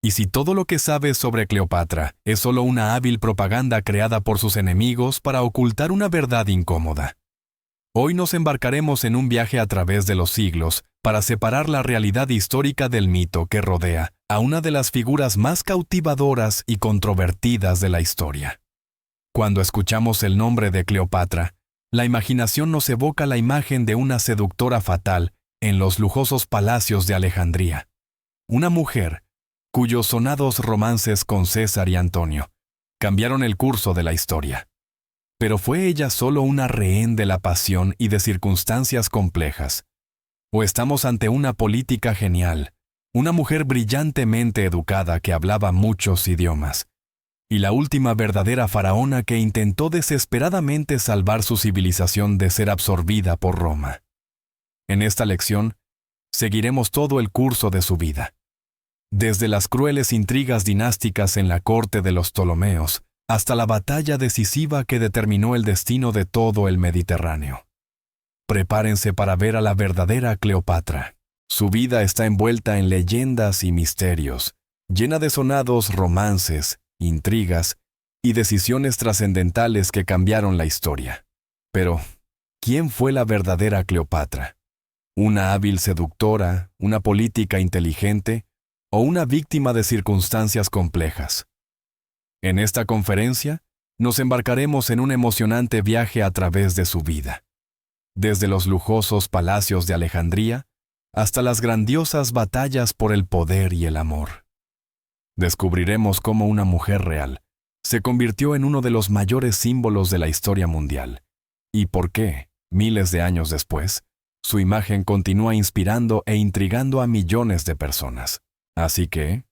¿Y si todo lo que sabes sobre Cleopatra es solo una hábil propaganda creada por sus enemigos para ocultar una verdad incómoda? Hoy nos embarcaremos en un viaje a través de los siglos para separar la realidad histórica del mito que rodea a una de las figuras más cautivadoras y controvertidas de la historia. Cuando escuchamos el nombre de Cleopatra, la imaginación nos evoca la imagen de una seductora fatal en los lujosos palacios de Alejandría. Una mujer cuyos sonados romances con César y Antonio cambiaron el curso de la historia. Pero ¿fue ella solo una rehén de la pasión y de circunstancias complejas? ¿O estamos ante una política genial, una mujer brillantemente educada que hablaba muchos idiomas, y la última verdadera faraona que intentó desesperadamente salvar su civilización de ser absorbida por Roma? En esta lección, seguiremos todo el curso de su vida. Desde las crueles intrigas dinásticas en la corte de los Ptolomeos, hasta la batalla decisiva que determinó el destino de todo el Mediterráneo. Prepárense para ver a la verdadera Cleopatra. Su vida está envuelta en leyendas y misterios, llena de sonados romances, intrigas y decisiones trascendentales que cambiaron la historia. Pero, ¿quién fue la verdadera Cleopatra? ¿Una hábil seductora, una política inteligente o una víctima de circunstancias complejas? En esta conferencia, nos embarcaremos en un emocionante viaje a través de su vida. Desde los lujosos palacios de Alejandría hasta las grandiosas batallas por el poder y el amor. Descubriremos cómo una mujer real se convirtió en uno de los mayores símbolos de la historia mundial y por qué, miles de años después, su imagen continúa inspirando e intrigando a millones de personas. Así que,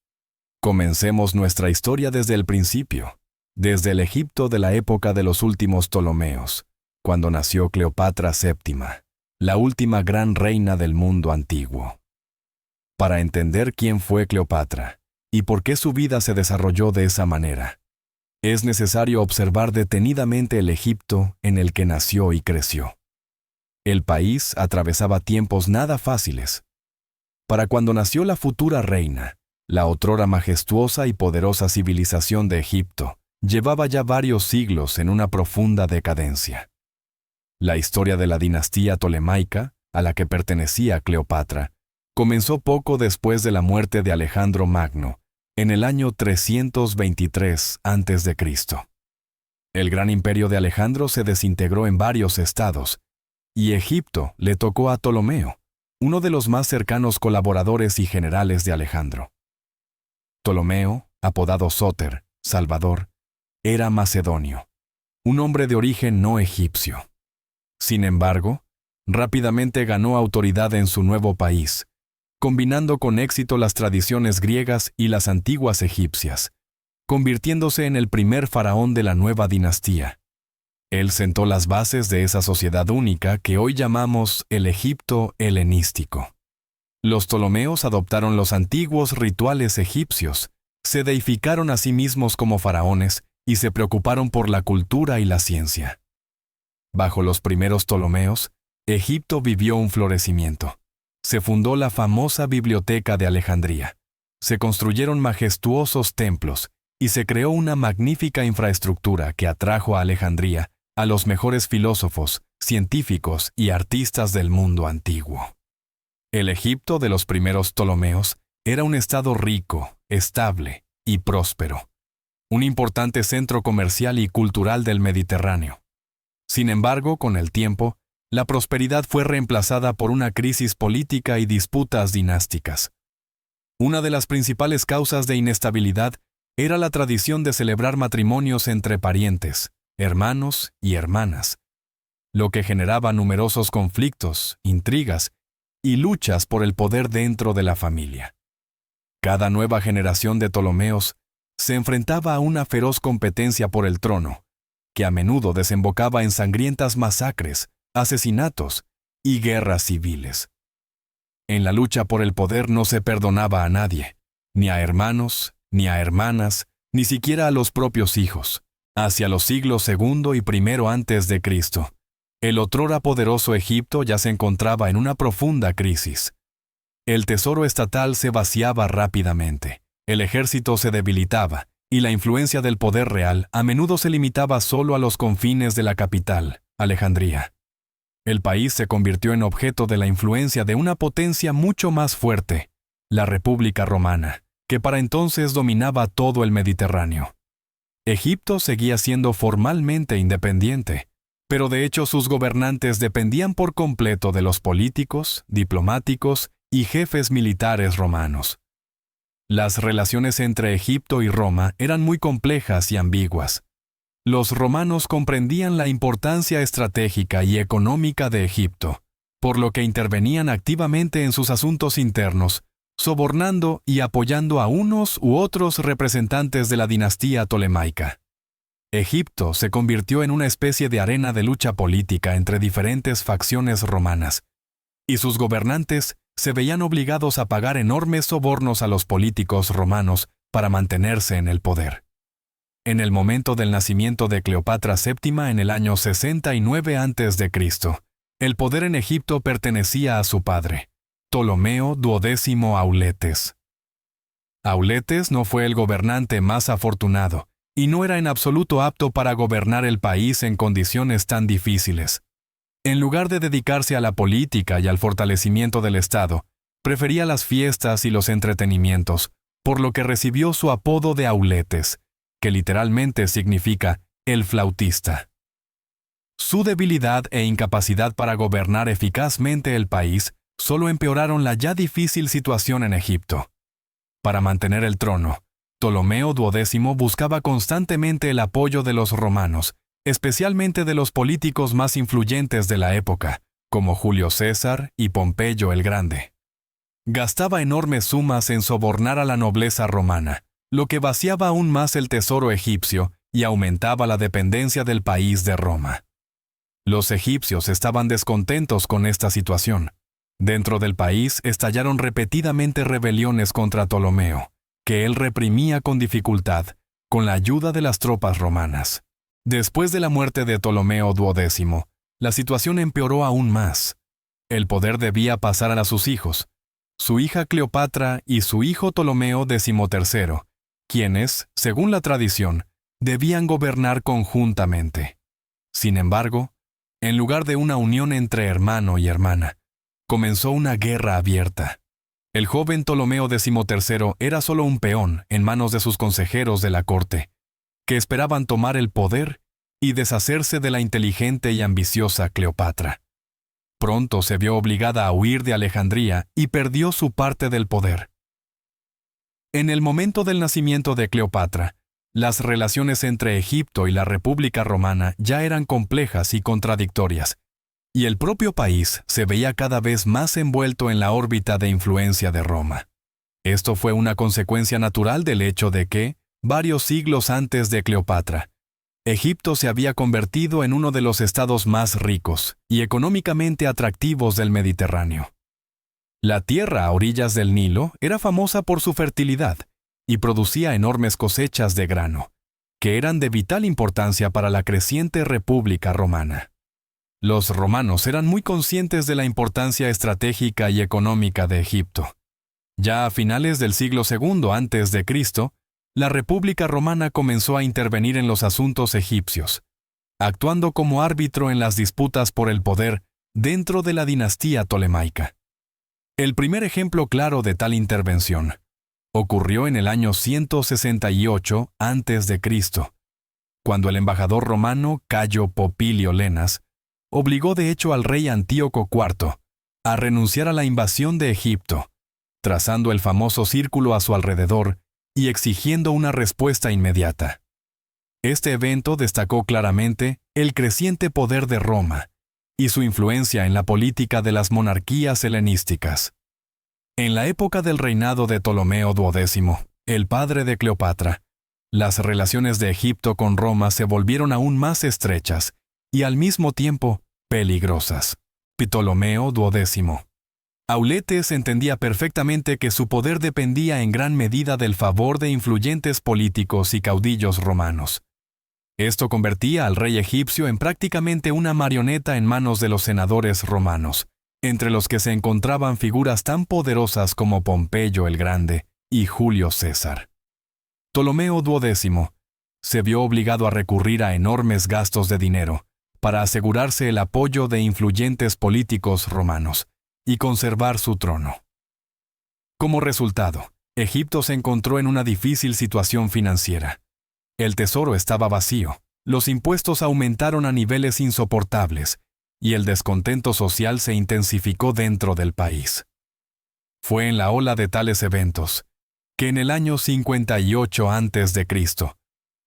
comencemos nuestra historia desde el principio, desde el Egipto de la época de los últimos Ptolomeos, cuando nació Cleopatra VII, la última gran reina del mundo antiguo. Para entender quién fue Cleopatra y por qué su vida se desarrolló de esa manera, es necesario observar detenidamente el Egipto en el que nació y creció. El país atravesaba tiempos nada fáciles. Para cuando nació la futura reina, la otrora majestuosa y poderosa civilización de Egipto llevaba ya varios siglos en una profunda decadencia. La historia de la dinastía tolemaica, a la que pertenecía Cleopatra, comenzó poco después de la muerte de Alejandro Magno, en el año 323 a.C. El gran imperio de Alejandro se desintegró en varios estados, y Egipto le tocó a Ptolomeo, uno de los más cercanos colaboradores y generales de Alejandro. Ptolomeo, apodado Sóter, Salvador, era macedonio, un hombre de origen no egipcio. Sin embargo, rápidamente ganó autoridad en su nuevo país, combinando con éxito las tradiciones griegas y las antiguas egipcias, convirtiéndose en el primer faraón de la nueva dinastía. Él sentó las bases de esa sociedad única que hoy llamamos el Egipto helenístico. Los Ptolomeos adoptaron los antiguos rituales egipcios, se deificaron a sí mismos como faraones y se preocuparon por la cultura y la ciencia. Bajo los primeros Ptolomeos, Egipto vivió un florecimiento. Se fundó la famosa Biblioteca de Alejandría. Se construyeron majestuosos templos y se creó una magnífica infraestructura que atrajo a Alejandría a los mejores filósofos, científicos y artistas del mundo antiguo. El Egipto de los primeros Ptolomeos era un estado rico, estable y próspero, un importante centro comercial y cultural del Mediterráneo. Sin embargo, con el tiempo, la prosperidad fue reemplazada por una crisis política y disputas dinásticas. Una de las principales causas de inestabilidad era la tradición de celebrar matrimonios entre parientes, hermanos y hermanas, lo que generaba numerosos conflictos, intrigas y luchas por el poder dentro de la familia. Cada nueva generación de Ptolomeos se enfrentaba a una feroz competencia por el trono, que a menudo desembocaba en sangrientas masacres, asesinatos y guerras civiles. En la lucha por el poder no se perdonaba a nadie, ni a hermanos, ni a hermanas, ni siquiera a los propios hijos. Hacia los siglos II y I antes de Cristo, el otrora poderoso Egipto ya se encontraba en una profunda crisis. El tesoro estatal se vaciaba rápidamente, El ejército se debilitaba, y la influencia del poder real a menudo se limitaba solo a los confines de la capital, Alejandría. El país se convirtió en objeto de la influencia de una potencia mucho más fuerte, la República Romana, que para entonces dominaba todo el Mediterráneo. Egipto seguía siendo formalmente independiente, pero de hecho sus gobernantes dependían por completo de los políticos, diplomáticos y jefes militares romanos. Las relaciones entre Egipto y Roma eran muy complejas y ambiguas. Los romanos comprendían la importancia estratégica y económica de Egipto, por lo que intervenían activamente en sus asuntos internos, sobornando y apoyando a unos u otros representantes de la dinastía tolemaica. Egipto se convirtió en una especie de arena de lucha política entre diferentes facciones romanas, y sus gobernantes se veían obligados a pagar enormes sobornos a los políticos romanos para mantenerse en el poder. En el momento del nacimiento de Cleopatra VII en el año 69 a.C., el poder en Egipto pertenecía a su padre, Ptolomeo XII Auletes. Auletes no fue el gobernante más afortunado, y no era en absoluto apto para gobernar el país en condiciones tan difíciles. En lugar de dedicarse a la política y al fortalecimiento del Estado, prefería las fiestas y los entretenimientos, por lo que recibió su apodo de Auletes, que literalmente significa el flautista. Su debilidad e incapacidad para gobernar eficazmente el país solo empeoraron la ya difícil situación en Egipto. Para mantener el trono, Ptolomeo XII buscaba constantemente el apoyo de los romanos, especialmente de los políticos más influyentes de la época, como Julio César y Pompeyo el Grande. Gastaba enormes sumas en sobornar a la nobleza romana, lo que vaciaba aún más el tesoro egipcio y aumentaba la dependencia del país de Roma. Los egipcios estaban descontentos con esta situación. Dentro del país estallaron repetidamente rebeliones contra Ptolomeo, que él reprimía con dificultad, con la ayuda de las tropas romanas. Después de la muerte de Ptolomeo XII, la situación empeoró aún más. El poder debía pasar a sus hijos, su hija Cleopatra y su hijo Ptolomeo XIII, quienes, según la tradición, debían gobernar conjuntamente. Sin embargo, en lugar de una unión entre hermano y hermana, comenzó una guerra abierta. El joven Ptolomeo XIII era solo un peón en manos de sus consejeros de la corte, que esperaban tomar el poder y deshacerse de la inteligente y ambiciosa Cleopatra. Pronto se vio obligada a huir de Alejandría y perdió su parte del poder. En el momento del nacimiento de Cleopatra, las relaciones entre Egipto y la República Romana ya eran complejas y contradictorias, y el propio país se veía cada vez más envuelto en la órbita de influencia de Roma. Esto fue una consecuencia natural del hecho de que, varios siglos antes de Cleopatra, Egipto se había convertido en uno de los estados más ricos y económicamente atractivos del Mediterráneo. La tierra a orillas del Nilo era famosa por su fertilidad y producía enormes cosechas de grano, que eran de vital importancia para la creciente República Romana. Los romanos eran muy conscientes de la importancia estratégica y económica de Egipto. Ya a finales del siglo II a.C., la República Romana comenzó a intervenir en los asuntos egipcios, actuando como árbitro en las disputas por el poder dentro de la dinastía tolemaica. El primer ejemplo claro de tal intervención ocurrió en el año 168 a.C., cuando el embajador romano Cayo Popilio Lenas obligó de hecho al rey Antíoco IV a renunciar a la invasión de Egipto, trazando el famoso círculo a su alrededor y exigiendo una respuesta inmediata. Este evento destacó claramente el creciente poder de Roma y su influencia en la política de las monarquías helenísticas. En la época del reinado de Ptolomeo XII, el padre de Cleopatra, las relaciones de Egipto con Roma se volvieron aún más estrechas y al mismo tiempo peligrosas. Ptolomeo XII. Auletes entendía perfectamente que su poder dependía en gran medida del favor de influyentes políticos y caudillos romanos. Esto convertía al rey egipcio en prácticamente una marioneta en manos de los senadores romanos, entre los que se encontraban figuras tan poderosas como Pompeyo el Grande y Julio César. Ptolomeo XII se vio obligado a recurrir a enormes gastos de dinero para asegurarse el apoyo de influyentes políticos romanos y conservar su trono. Como resultado, Egipto se encontró en una difícil situación financiera. El tesoro estaba vacío, los impuestos aumentaron a niveles insoportables y el descontento social se intensificó dentro del país. Fue en la ola de tales eventos que en el año 58 a.C.,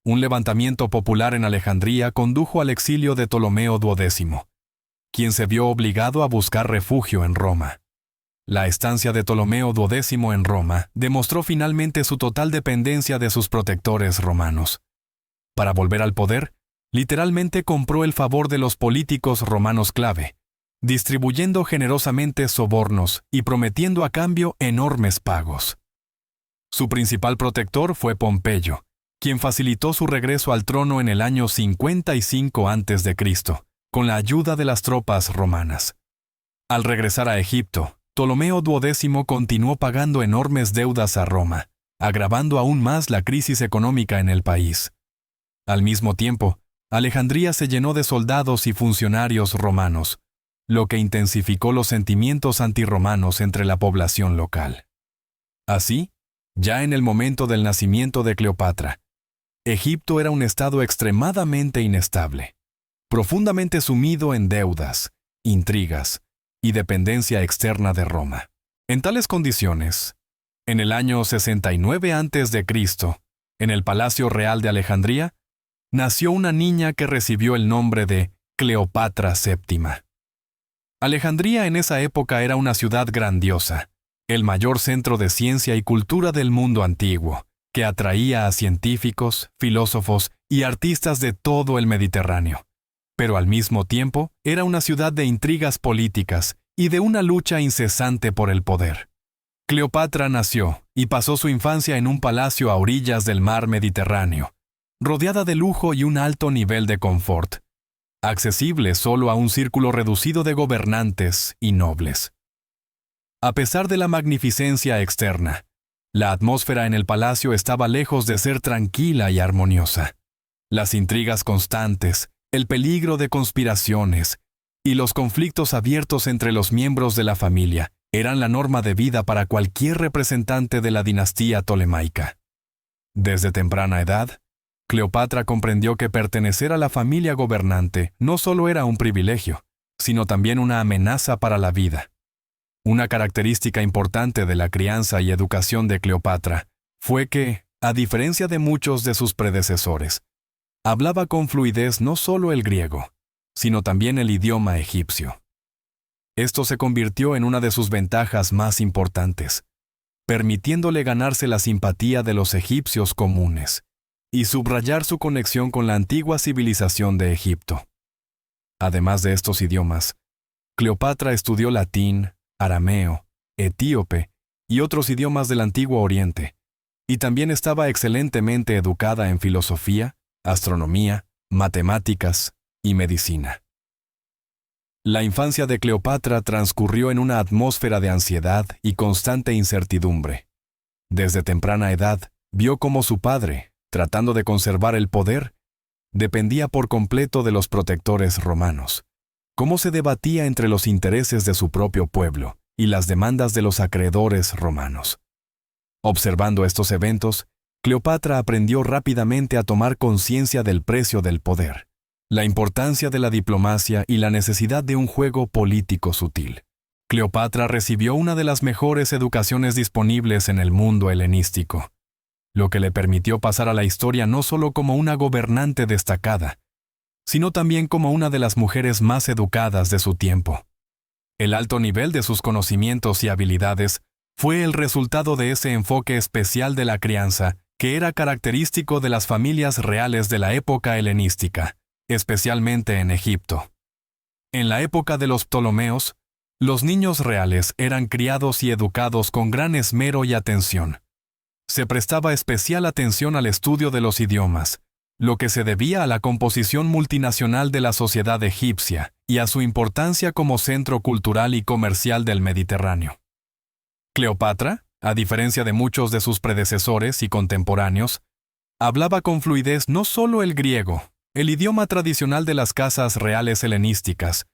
un levantamiento popular en Alejandría condujo al exilio de Ptolomeo XII, quien se vio obligado a buscar refugio en Roma. La estancia de Ptolomeo XII en Roma demostró finalmente su total dependencia de sus protectores romanos. Para volver al poder, literalmente compró el favor de los políticos romanos clave, distribuyendo generosamente sobornos y prometiendo a cambio enormes pagos. Su principal protector fue Pompeyo, quien facilitó su regreso al trono en el año 55 a.C., con la ayuda de las tropas romanas. Al regresar a Egipto, Ptolomeo XII continuó pagando enormes deudas a Roma, agravando aún más la crisis económica en el país. Al mismo tiempo, Alejandría se llenó de soldados y funcionarios romanos, lo que intensificó los sentimientos antirromanos entre la población local. Así, ya en el momento del nacimiento de Cleopatra, Egipto era un estado extremadamente inestable, profundamente sumido en deudas, intrigas y dependencia externa de Roma. En tales condiciones, en el año 69 a.C., en el Palacio Real de Alejandría, nació una niña que recibió el nombre de Cleopatra VII. Alejandría en esa época era una ciudad grandiosa, el mayor centro de ciencia y cultura del mundo antiguo, que atraía a científicos, filósofos y artistas de todo el Mediterráneo. Pero al mismo tiempo era una ciudad de intrigas políticas y de una lucha incesante por el poder. Cleopatra nació y pasó su infancia en un palacio a orillas del mar Mediterráneo, rodeada de lujo y un alto nivel de confort, accesible solo a un círculo reducido de gobernantes y nobles. A pesar de la magnificencia externa, la atmósfera en el palacio estaba lejos de ser tranquila y armoniosa. Las intrigas constantes, el peligro de conspiraciones y los conflictos abiertos entre los miembros de la familia eran la norma de vida para cualquier representante de la dinastía tolemaica. Desde temprana edad, Cleopatra comprendió que pertenecer a la familia gobernante no solo era un privilegio, sino también una amenaza para la vida. Una característica importante de la crianza y educación de Cleopatra fue que, a diferencia de muchos de sus predecesores, hablaba con fluidez no solo el griego, sino también el idioma egipcio. Esto se convirtió en una de sus ventajas más importantes, permitiéndole ganarse la simpatía de los egipcios comunes y subrayar su conexión con la antigua civilización de Egipto. Además de estos idiomas, Cleopatra estudió latín, arameo, etíope y otros idiomas del Antiguo Oriente, y también estaba excelentemente educada en filosofía, astronomía, matemáticas y medicina. La infancia de Cleopatra transcurrió en una atmósfera de ansiedad y constante incertidumbre. Desde temprana edad, vio cómo su padre, tratando de conservar el poder, dependía por completo de los protectores romanos, cómo se debatía entre los intereses de su propio pueblo y las demandas de los acreedores romanos. Observando estos eventos, Cleopatra aprendió rápidamente a tomar conciencia del precio del poder, la importancia de la diplomacia y la necesidad de un juego político sutil. Cleopatra recibió una de las mejores educaciones disponibles en el mundo helenístico, lo que le permitió pasar a la historia no solo como una gobernante destacada, sino también como una de las mujeres más educadas de su tiempo. El alto nivel de sus conocimientos y habilidades fue el resultado de ese enfoque especial de la crianza que era característico de las familias reales de la época helenística, especialmente en Egipto. En la época de los Ptolomeos, los niños reales eran criados y educados con gran esmero y atención. Se prestaba especial atención al estudio de los idiomas, lo que se debía a la composición multinacional de la sociedad egipcia y a su importancia como centro cultural y comercial del Mediterráneo. Cleopatra, A diferencia de muchos de sus predecesores y contemporáneos, hablaba con fluidez no solo el griego, el idioma tradicional de las casas reales helenísticas,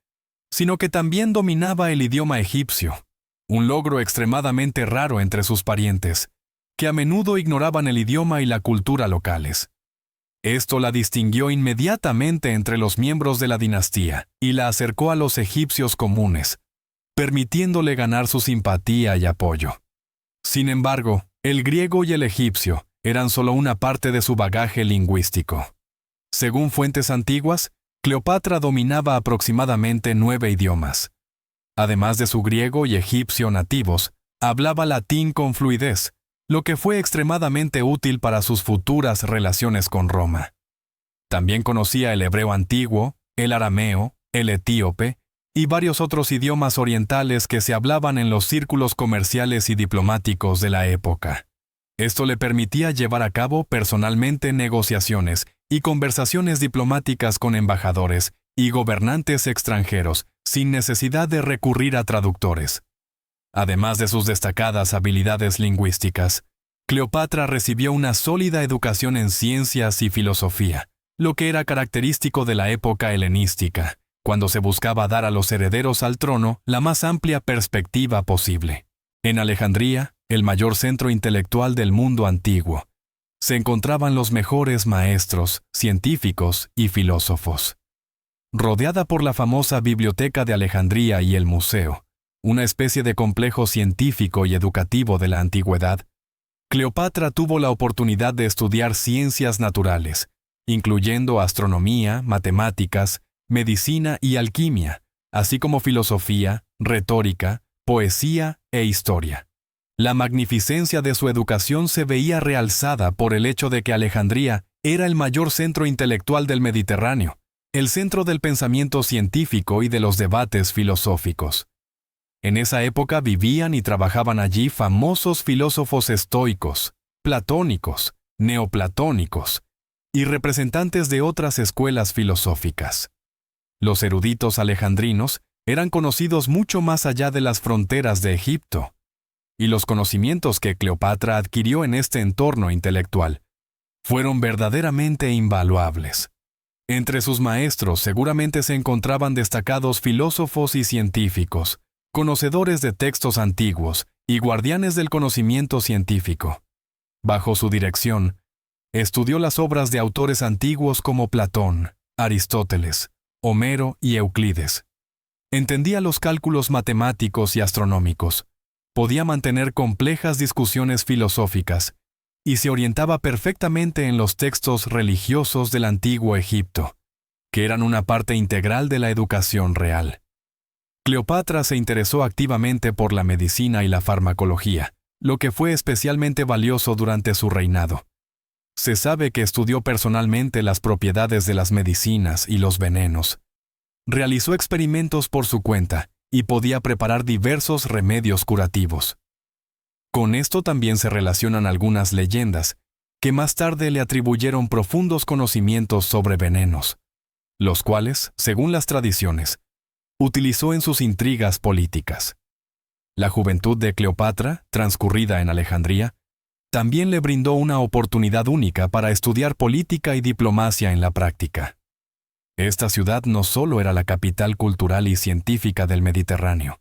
sino que también dominaba el idioma egipcio, un logro extremadamente raro entre sus parientes, que a menudo ignoraban el idioma y la cultura locales. Esto la distinguió inmediatamente entre los miembros de la dinastía y la acercó a los egipcios comunes, permitiéndole ganar su simpatía y apoyo. Sin embargo, el griego y el egipcio eran solo una parte de su bagaje lingüístico. Según fuentes antiguas, Cleopatra dominaba aproximadamente 9 idiomas. Además de su griego y egipcio nativos, hablaba latín con fluidez, lo que fue extremadamente útil para sus futuras relaciones con Roma. También conocía el hebreo antiguo, el arameo, el etíope y varios otros idiomas orientales que se hablaban en los círculos comerciales y diplomáticos de la época. Esto le permitía llevar a cabo personalmente negociaciones y conversaciones diplomáticas con embajadores y gobernantes extranjeros sin necesidad de recurrir a traductores. Además de sus destacadas habilidades lingüísticas, Cleopatra recibió una sólida educación en ciencias y filosofía, lo que era característico de la época helenística, cuando se buscaba dar a los herederos al trono la más amplia perspectiva posible. En Alejandría, el mayor centro intelectual del mundo antiguo, se encontraban los mejores maestros, científicos y filósofos. Rodeada por la famosa Biblioteca de Alejandría y el Museo, una especie de complejo científico y educativo de la antigüedad, Cleopatra tuvo la oportunidad de estudiar ciencias naturales, incluyendo astronomía, matemáticas, medicina y alquimia, así como filosofía, retórica, poesía e historia. La magnificencia de su educación se veía realzada por el hecho de que Alejandría era el mayor centro intelectual del Mediterráneo, el centro del pensamiento científico y de los debates filosóficos. En esa época vivían y trabajaban allí famosos filósofos estoicos, platónicos, neoplatónicos y representantes de otras escuelas filosóficas. Los eruditos alejandrinos eran conocidos mucho más allá de las fronteras de Egipto, y los conocimientos que Cleopatra adquirió en este entorno intelectual fueron verdaderamente invaluables. Entre sus maestros seguramente se encontraban destacados filósofos y científicos, conocedores de textos antiguos y guardianes del conocimiento científico. Bajo su dirección, estudió las obras de autores antiguos como Platón, Aristóteles, Homero y Euclides. Entendía los cálculos matemáticos y astronómicos, podía mantener complejas discusiones filosóficas y se orientaba perfectamente en los textos religiosos del antiguo Egipto, que eran una parte integral de la educación real. Cleopatra se interesó activamente por la medicina y la farmacología, lo que fue especialmente valioso durante su reinado. Se sabe que estudió personalmente las propiedades de las medicinas y los venenos. Realizó experimentos por su cuenta y podía preparar diversos remedios curativos. Con esto también se relacionan algunas leyendas, que más tarde le atribuyeron profundos conocimientos sobre venenos, los cuales, según las tradiciones, utilizó en sus intrigas políticas. La juventud de Cleopatra, transcurrida en Alejandría, también le brindó una oportunidad única para estudiar política y diplomacia en la práctica. Esta ciudad no solo era la capital cultural y científica del Mediterráneo,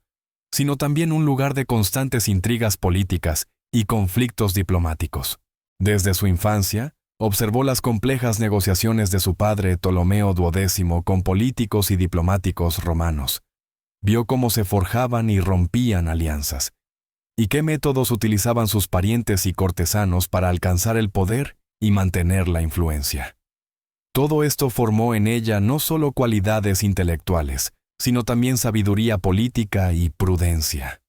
sino también un lugar de constantes intrigas políticas y conflictos diplomáticos. Desde su infancia, observó las complejas negociaciones de su padre Ptolomeo XII con políticos y diplomáticos romanos. Vio cómo se forjaban y rompían alianzas, y qué métodos utilizaban sus parientes y cortesanos para alcanzar el poder y mantener la influencia. Todo esto formó en ella no solo cualidades intelectuales, sino también sabiduría política y prudencia.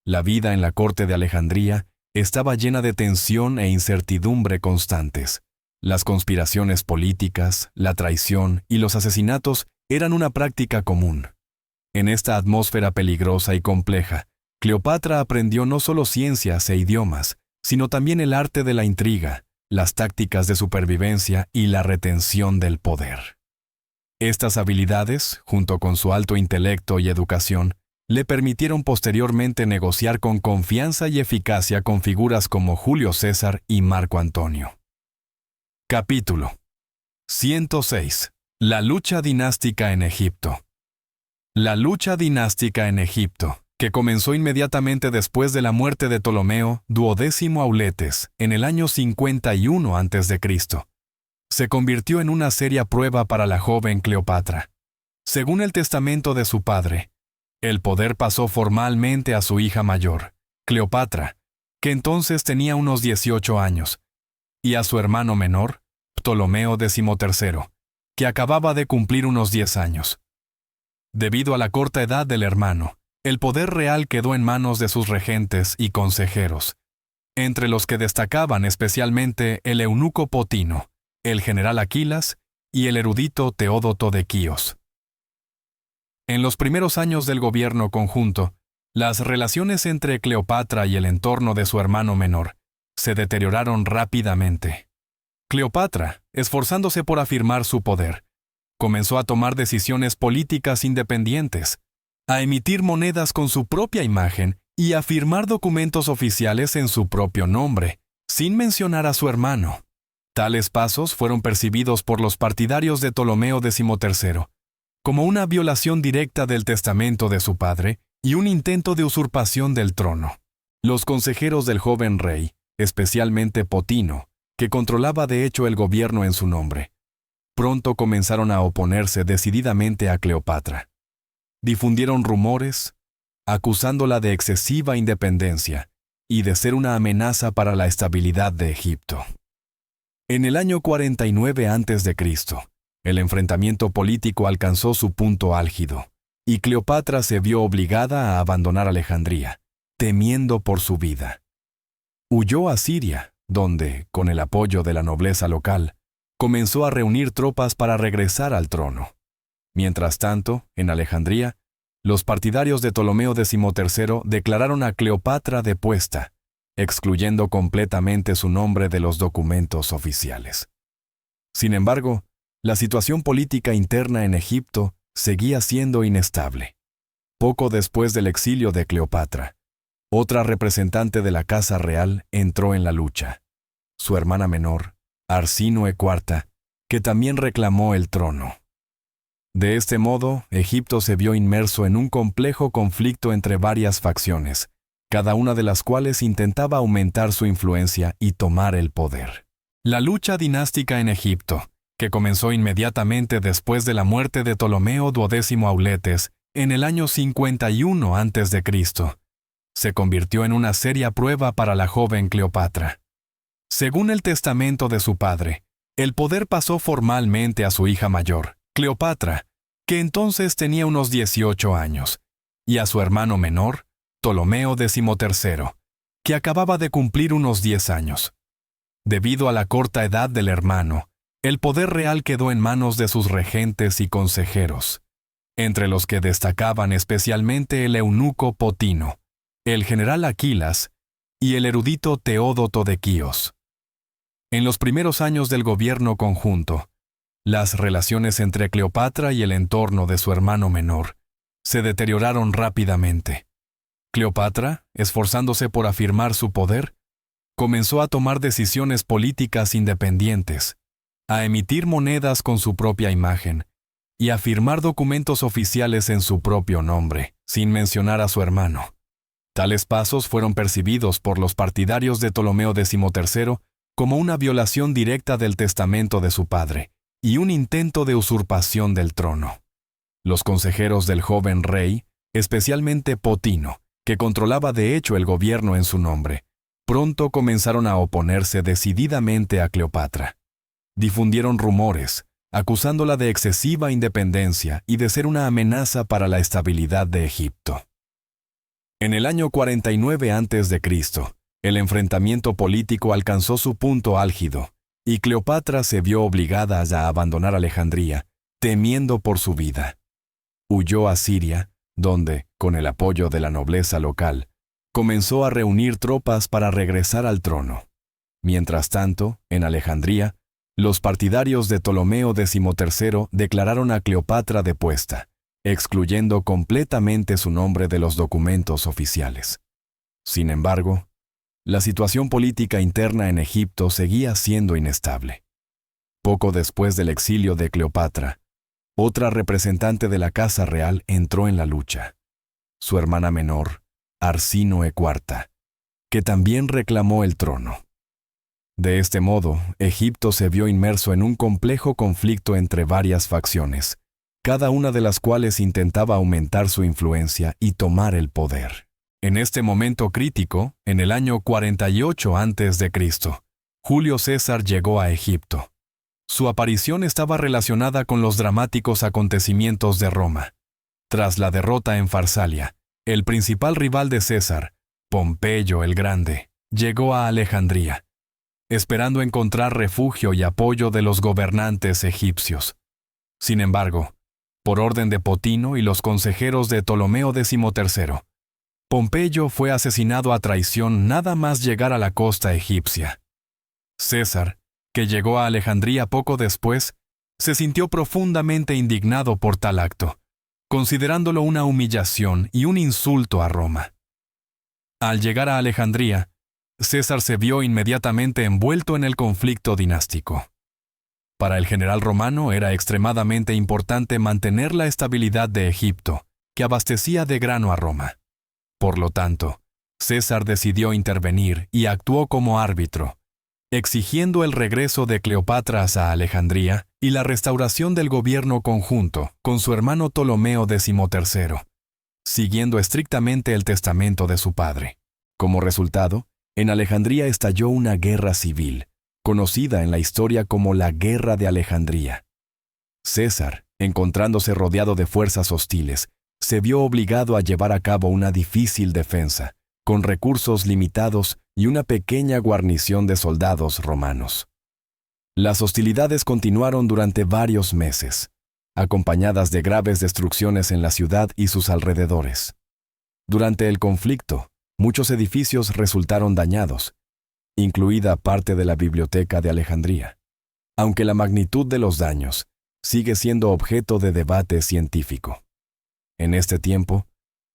La vida en la corte de Alejandría estaba llena de tensión e incertidumbre constantes. Las conspiraciones políticas, la traición y los asesinatos eran una práctica común. En esta atmósfera peligrosa y compleja, Cleopatra aprendió no solo ciencias e idiomas, sino también el arte de la intriga, las tácticas de supervivencia y la retención del poder. Estas habilidades, junto con su alto intelecto y educación, le permitieron posteriormente negociar con confianza y eficacia con figuras como Julio César y Marco Antonio. Capítulo 106. La lucha dinástica en Egipto. La lucha dinástica en Egipto, que comenzó inmediatamente después de la muerte de Ptolomeo Duodécimo Auletes en el año 51 a.C., se convirtió en una seria prueba para la joven Cleopatra. Según el testamento de su padre, el poder pasó formalmente a su hija mayor, Cleopatra, que entonces tenía unos 18 años, y a su hermano menor, Ptolomeo XIII, que acababa de cumplir unos 10 años. Debido a la corta edad del hermano, el poder real quedó en manos de sus regentes y consejeros, entre los que destacaban especialmente el eunuco Potino, el general Aquilas y el erudito Teódoto de Quíos. En los primeros años del gobierno conjunto, las relaciones entre Cleopatra y el entorno de su hermano menor se deterioraron rápidamente. Cleopatra, esforzándose por afirmar su poder, comenzó a tomar decisiones políticas independientes, a emitir monedas con su propia imagen y a firmar documentos oficiales en su propio nombre, sin mencionar a su hermano. Tales pasos fueron percibidos por los partidarios de Ptolomeo XIII como una violación directa del testamento de su padre y un intento de usurpación del trono. Los consejeros del joven rey, especialmente Potino, que controlaba de hecho el gobierno en su nombre, pronto comenzaron a oponerse decididamente a Cleopatra. Difundieron rumores, acusándola de excesiva independencia y de ser una amenaza para la estabilidad de Egipto. En el año 49 a.C., el enfrentamiento político alcanzó su punto álgido, y Cleopatra se vio obligada a abandonar Alejandría, temiendo por su vida. Huyó a Siria, donde, con el apoyo de la nobleza local, comenzó a reunir tropas para regresar al trono. Mientras tanto, en Alejandría, los partidarios de Ptolomeo XIII declararon a Cleopatra depuesta, excluyendo completamente su nombre de los documentos oficiales. Sin embargo, la situación política interna en Egipto seguía siendo inestable. Poco después del exilio de Cleopatra, otra representante de la casa real entró en la lucha, su hermana menor, Arsínoe IV, que también reclamó el trono. De este modo, Egipto se vio inmerso en un complejo conflicto entre varias facciones, cada una de las cuales intentaba aumentar su influencia y tomar el poder. La lucha dinástica en Egipto, que comenzó inmediatamente después de la muerte de Ptolomeo Duodécimo Auletes en el año 51 a.C., se convirtió en una seria prueba para la joven Cleopatra. Según el testamento de su padre, el poder pasó formalmente a su hija mayor, Cleopatra, que entonces tenía unos 18 años, y a su hermano menor, Ptolomeo XIII, que acababa de cumplir unos 10 años. Debido a la corta edad del hermano, el poder real quedó en manos de sus regentes y consejeros, entre los que destacaban especialmente el eunuco Potino, el general Aquilas y el erudito Teódoto de Quíos. En los primeros años del gobierno conjunto, las relaciones entre Cleopatra y el entorno de su hermano menor se deterioraron rápidamente. Cleopatra, esforzándose por afirmar su poder, comenzó a tomar decisiones políticas independientes, a emitir monedas con su propia imagen y a firmar documentos oficiales en su propio nombre, sin mencionar a su hermano. Tales pasos fueron percibidos por los partidarios de Ptolomeo XIII como una violación directa del testamento de su padre y un intento de usurpación del trono. Los consejeros del joven rey, especialmente Potino, que controlaba de hecho el gobierno en su nombre, pronto comenzaron a oponerse decididamente a Cleopatra. Difundieron rumores, acusándola de excesiva independencia y de ser una amenaza para la estabilidad de Egipto. En el año 49 a.C., el enfrentamiento político alcanzó su punto álgido, y Cleopatra se vio obligada a abandonar Alejandría, temiendo por su vida. Huyó a Siria, donde, con el apoyo de la nobleza local, comenzó a reunir tropas para regresar al trono. Mientras tanto, en Alejandría, los partidarios de Ptolomeo XIII declararon a Cleopatra depuesta, excluyendo completamente su nombre de los documentos oficiales. Sin embargo, la situación política interna en Egipto seguía siendo inestable. Poco después del exilio de Cleopatra, otra representante de la casa real entró en la lucha, su hermana menor, Arsínoe IV, que también reclamó el trono. De este modo, Egipto se vio inmerso en un complejo conflicto entre varias facciones, cada una de las cuales intentaba aumentar su influencia y tomar el poder. En este momento crítico, en el año 48 a.C., Julio César llegó a Egipto. Su aparición estaba relacionada con los dramáticos acontecimientos de Roma. Tras la derrota en Farsalia, el principal rival de César, Pompeyo el Grande, llegó a Alejandría, esperando encontrar refugio y apoyo de los gobernantes egipcios. Sin embargo, por orden de Potino y los consejeros de Ptolomeo XIII, Pompeyo fue asesinado a traición nada más llegar a la costa egipcia. César, que llegó a Alejandría poco después, se sintió profundamente indignado por tal acto, considerándolo una humillación y un insulto a Roma. Al llegar a Alejandría, César se vio inmediatamente envuelto en el conflicto dinástico. Para el general romano era extremadamente importante mantener la estabilidad de Egipto, que abastecía de grano a Roma. Por lo tanto, César decidió intervenir y actuó como árbitro, exigiendo el regreso de Cleopatra a Alejandría y la restauración del gobierno conjunto con su hermano Ptolomeo XIII, siguiendo estrictamente el testamento de su padre. Como resultado, en Alejandría estalló una guerra civil, conocida en la historia como la Guerra de Alejandría. César, encontrándose rodeado de fuerzas hostiles, se vio obligado a llevar a cabo una difícil defensa, con recursos limitados y una pequeña guarnición de soldados romanos. Las hostilidades continuaron durante varios meses, acompañadas de graves destrucciones en la ciudad y sus alrededores. Durante el conflicto, muchos edificios resultaron dañados, incluida parte de la Biblioteca de Alejandría, aunque la magnitud de los daños sigue siendo objeto de debate científico. En este tiempo,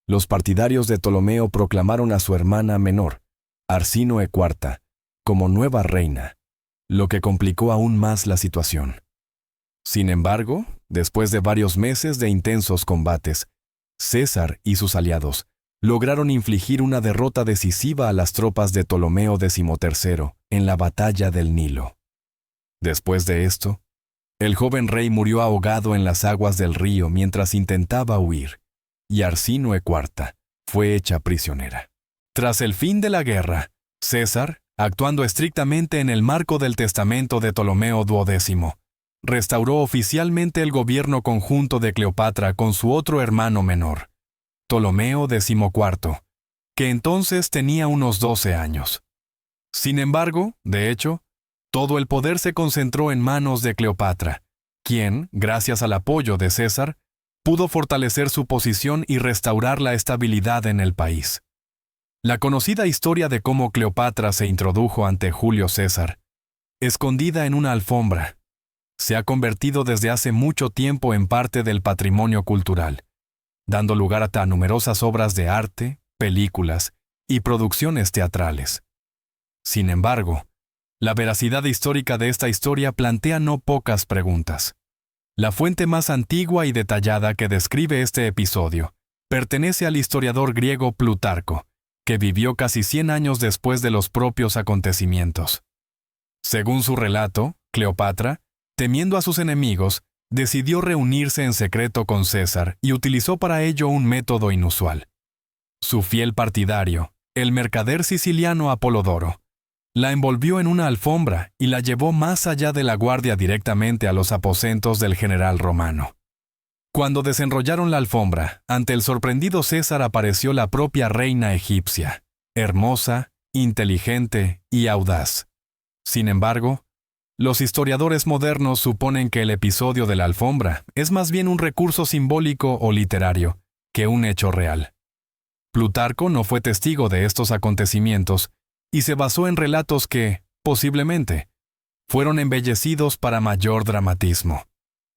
los partidarios de Ptolomeo proclamaron a su hermana menor, Arsínoe IV, como nueva reina, lo que complicó aún más la situación. Sin embargo, después de varios meses de intensos combates, César y sus aliados lograron infligir una derrota decisiva a las tropas de Ptolomeo XIII en la batalla del Nilo. Después de esto, el joven rey murió ahogado en las aguas del río mientras intentaba huir, y Arsínoe IV fue hecha prisionera. Tras el fin de la guerra, César, actuando estrictamente en el marco del testamento de Ptolomeo XII, restauró oficialmente el gobierno conjunto de Cleopatra con su otro hermano menor, Ptolomeo XIV, que entonces tenía unos 12 años. Sin embargo, de hecho, todo el poder se concentró en manos de Cleopatra, quien, gracias al apoyo de César, pudo fortalecer su posición y restaurar la estabilidad en el país. La conocida historia de cómo Cleopatra se introdujo ante Julio César, escondida en una alfombra, se ha convertido desde hace mucho tiempo en parte del patrimonio cultural, dando lugar a tan numerosas obras de arte, películas y producciones teatrales. Sin embargo, la veracidad histórica de esta historia plantea no pocas preguntas. La fuente más antigua y detallada que describe este episodio pertenece al historiador griego Plutarco, que vivió casi 100 años después de los propios acontecimientos. Según su relato, Cleopatra, temiendo a sus enemigos, decidió reunirse en secreto con César y utilizó para ello un método inusual. Su fiel partidario, el mercader siciliano Apolodoro, la envolvió en una alfombra y la llevó más allá de la guardia directamente a los aposentos del general romano. Cuando desenrollaron la alfombra, ante el sorprendido César apareció la propia reina egipcia, hermosa, inteligente y audaz. Sin embargo, los historiadores modernos suponen que el episodio de la alfombra es más bien un recurso simbólico o literario que un hecho real. Plutarco no fue testigo de estos acontecimientos y se basó en relatos que, posiblemente, fueron embellecidos para mayor dramatismo.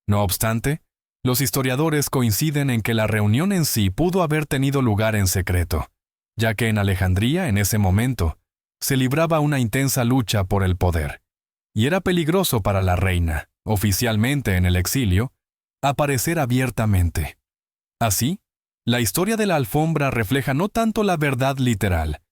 No obstante, Los historiadores coinciden en que la reunión en sí pudo haber tenido lugar en secreto, ya que en Alejandría, en ese momento, se libraba una intensa lucha por el poder, y era peligroso para la reina, oficialmente en el exilio, aparecer abiertamente. Así, la historia de la alfombra refleja no tanto la verdad literal,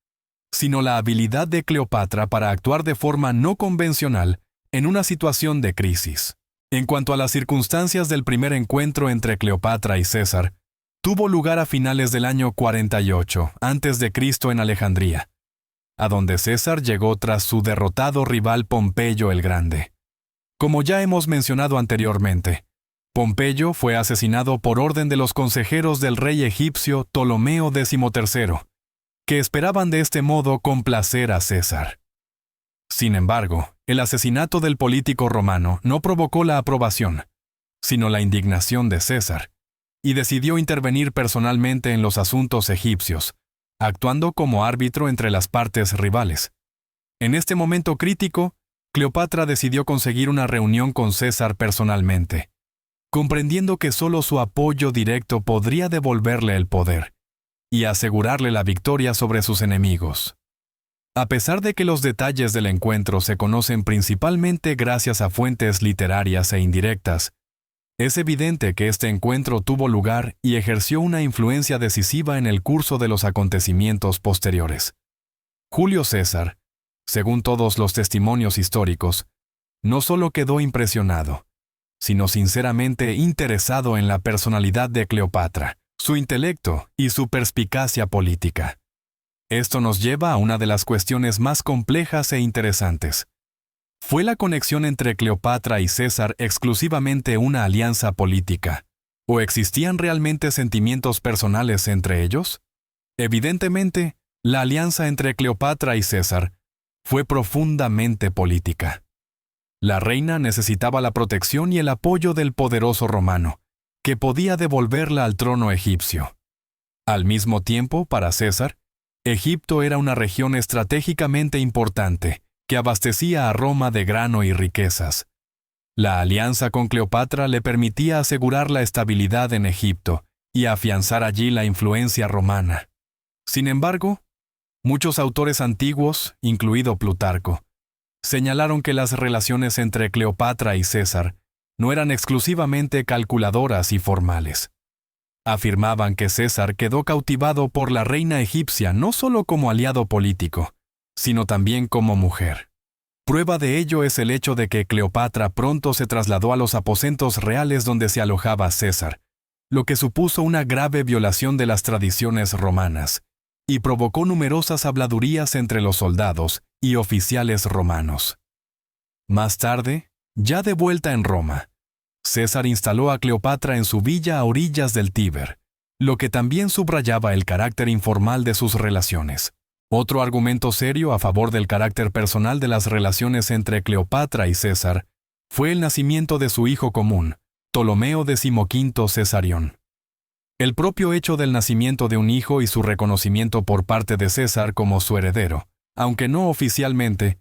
sino la habilidad de Cleopatra para actuar de forma no convencional en una situación de crisis. En cuanto a las circunstancias del primer encuentro entre Cleopatra y César, tuvo lugar a finales del año 48 a.C. en Alejandría, a donde César llegó tras su derrotado rival Pompeyo el Grande. Como ya hemos mencionado anteriormente, Pompeyo fue asesinado por orden de los consejeros del rey egipcio Ptolomeo XIII, que esperaban de este modo complacer a César. Sin embargo, el asesinato del político romano no provocó la aprobación, sino la indignación de César, y decidió intervenir personalmente en los asuntos egipcios, actuando como árbitro entre las partes rivales. En este momento crítico, Cleopatra decidió conseguir una reunión con César personalmente, comprendiendo que solo su apoyo directo podría devolverle el poder y asegurarle la victoria sobre sus enemigos. A pesar de que los detalles del encuentro se conocen principalmente gracias a fuentes literarias e indirectas, es evidente que este encuentro tuvo lugar y ejerció una influencia decisiva en el curso de los acontecimientos posteriores. Julio César, según todos los testimonios históricos, no solo quedó impresionado, sino sinceramente interesado en la personalidad de Cleopatra, su intelecto y su perspicacia política. Esto nos lleva a una de las cuestiones más complejas e interesantes. ¿Fue la conexión entre Cleopatra y César exclusivamente una alianza política? ¿O existían realmente sentimientos personales entre ellos? Evidentemente, la alianza entre Cleopatra y César fue profundamente política. La reina necesitaba la protección y el apoyo del poderoso romano, que podía devolverla al trono egipcio. Al mismo tiempo, para César, Egipto era una región estratégicamente importante que abastecía a Roma de grano y riquezas. La alianza con Cleopatra le permitía asegurar la estabilidad en Egipto y afianzar allí la influencia romana. Sin embargo, muchos autores antiguos, incluido Plutarco, señalaron que las relaciones entre Cleopatra y César no eran exclusivamente calculadoras y formales. Afirmaban que César quedó cautivado por la reina egipcia no solo como aliado político, sino también como mujer. Prueba de ello es el hecho de que Cleopatra pronto se trasladó a los aposentos reales donde se alojaba César, lo que supuso una grave violación de las tradiciones romanas, y provocó numerosas habladurías entre los soldados y oficiales romanos. Más tarde, ya de vuelta en Roma, César instaló a Cleopatra en su villa a orillas del Tíber, lo que también subrayaba el carácter informal de sus relaciones. Otro argumento serio a favor del carácter personal de las relaciones entre Cleopatra y César fue el nacimiento de su hijo común, Ptolomeo XV Cesarión. El propio hecho del nacimiento de un hijo y su reconocimiento por parte de César como su heredero, aunque no oficialmente,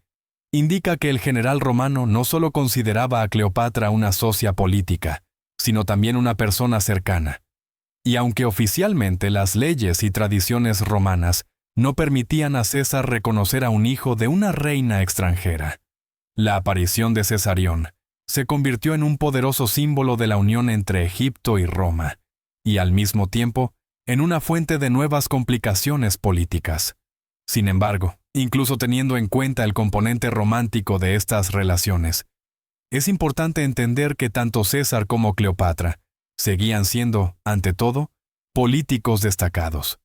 indica que el general romano no solo consideraba a Cleopatra una socia política, sino también una persona cercana. Y aunque oficialmente las leyes y tradiciones romanas no permitían a César reconocer a un hijo de una reina extranjera, la aparición de Cesarión se convirtió en un poderoso símbolo de la unión entre Egipto y Roma, y al mismo tiempo en una fuente de nuevas complicaciones políticas. Sin embargo, incluso teniendo en cuenta el componente romántico de estas relaciones, es importante entender que tanto César como Cleopatra seguían siendo, ante todo, políticos destacados.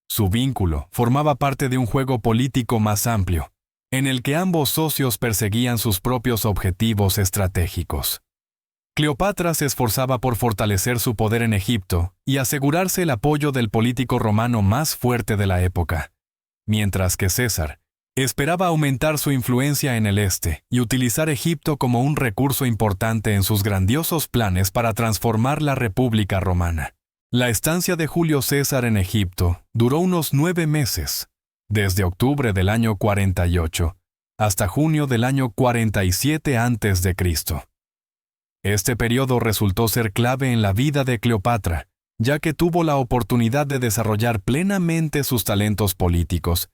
Su vínculo formaba parte de un juego político más amplio, en el que ambos socios perseguían sus propios objetivos estratégicos. Cleopatra se esforzaba por fortalecer su poder en Egipto y asegurarse el apoyo del político romano más fuerte de la época, mientras que César esperaba aumentar su influencia en el este y utilizar Egipto como un recurso importante en sus grandiosos planes para transformar la República Romana. La estancia de Julio César en Egipto duró unos 9 meses, desde octubre del año 48 hasta junio del año 47 a.C. Este periodo resultó ser clave en la vida de Cleopatra, ya que tuvo la oportunidad de desarrollar plenamente sus talentos políticos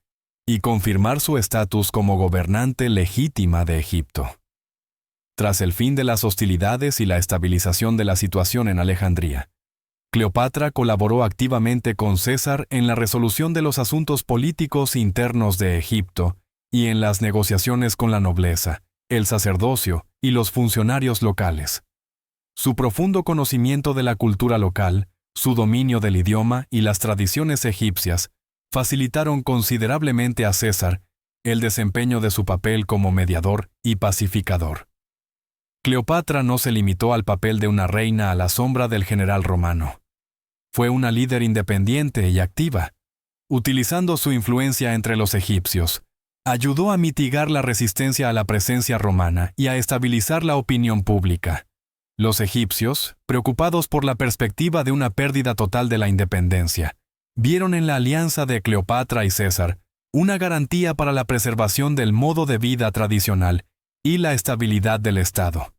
y confirmar su estatus como gobernante legítima de Egipto. Tras el fin de las hostilidades y la estabilización de la situación en Alejandría, Cleopatra colaboró activamente con César en la resolución de los asuntos políticos internos de Egipto y en las negociaciones con la nobleza, el sacerdocio y los funcionarios locales. Su profundo conocimiento de la cultura local, su dominio del idioma y las tradiciones egipcias facilitaron considerablemente a César el desempeño de su papel como mediador y pacificador. Cleopatra no se limitó al papel de una reina a la sombra del general romano. Fue una líder independiente y activa. Utilizando su influencia entre los egipcios, ayudó a mitigar la resistencia a la presencia romana y a estabilizar la opinión pública. Los egipcios, preocupados por la perspectiva de una pérdida total de la independencia, vieron en la alianza de Cleopatra y César una garantía para la preservación del modo de vida tradicional y la estabilidad del Estado.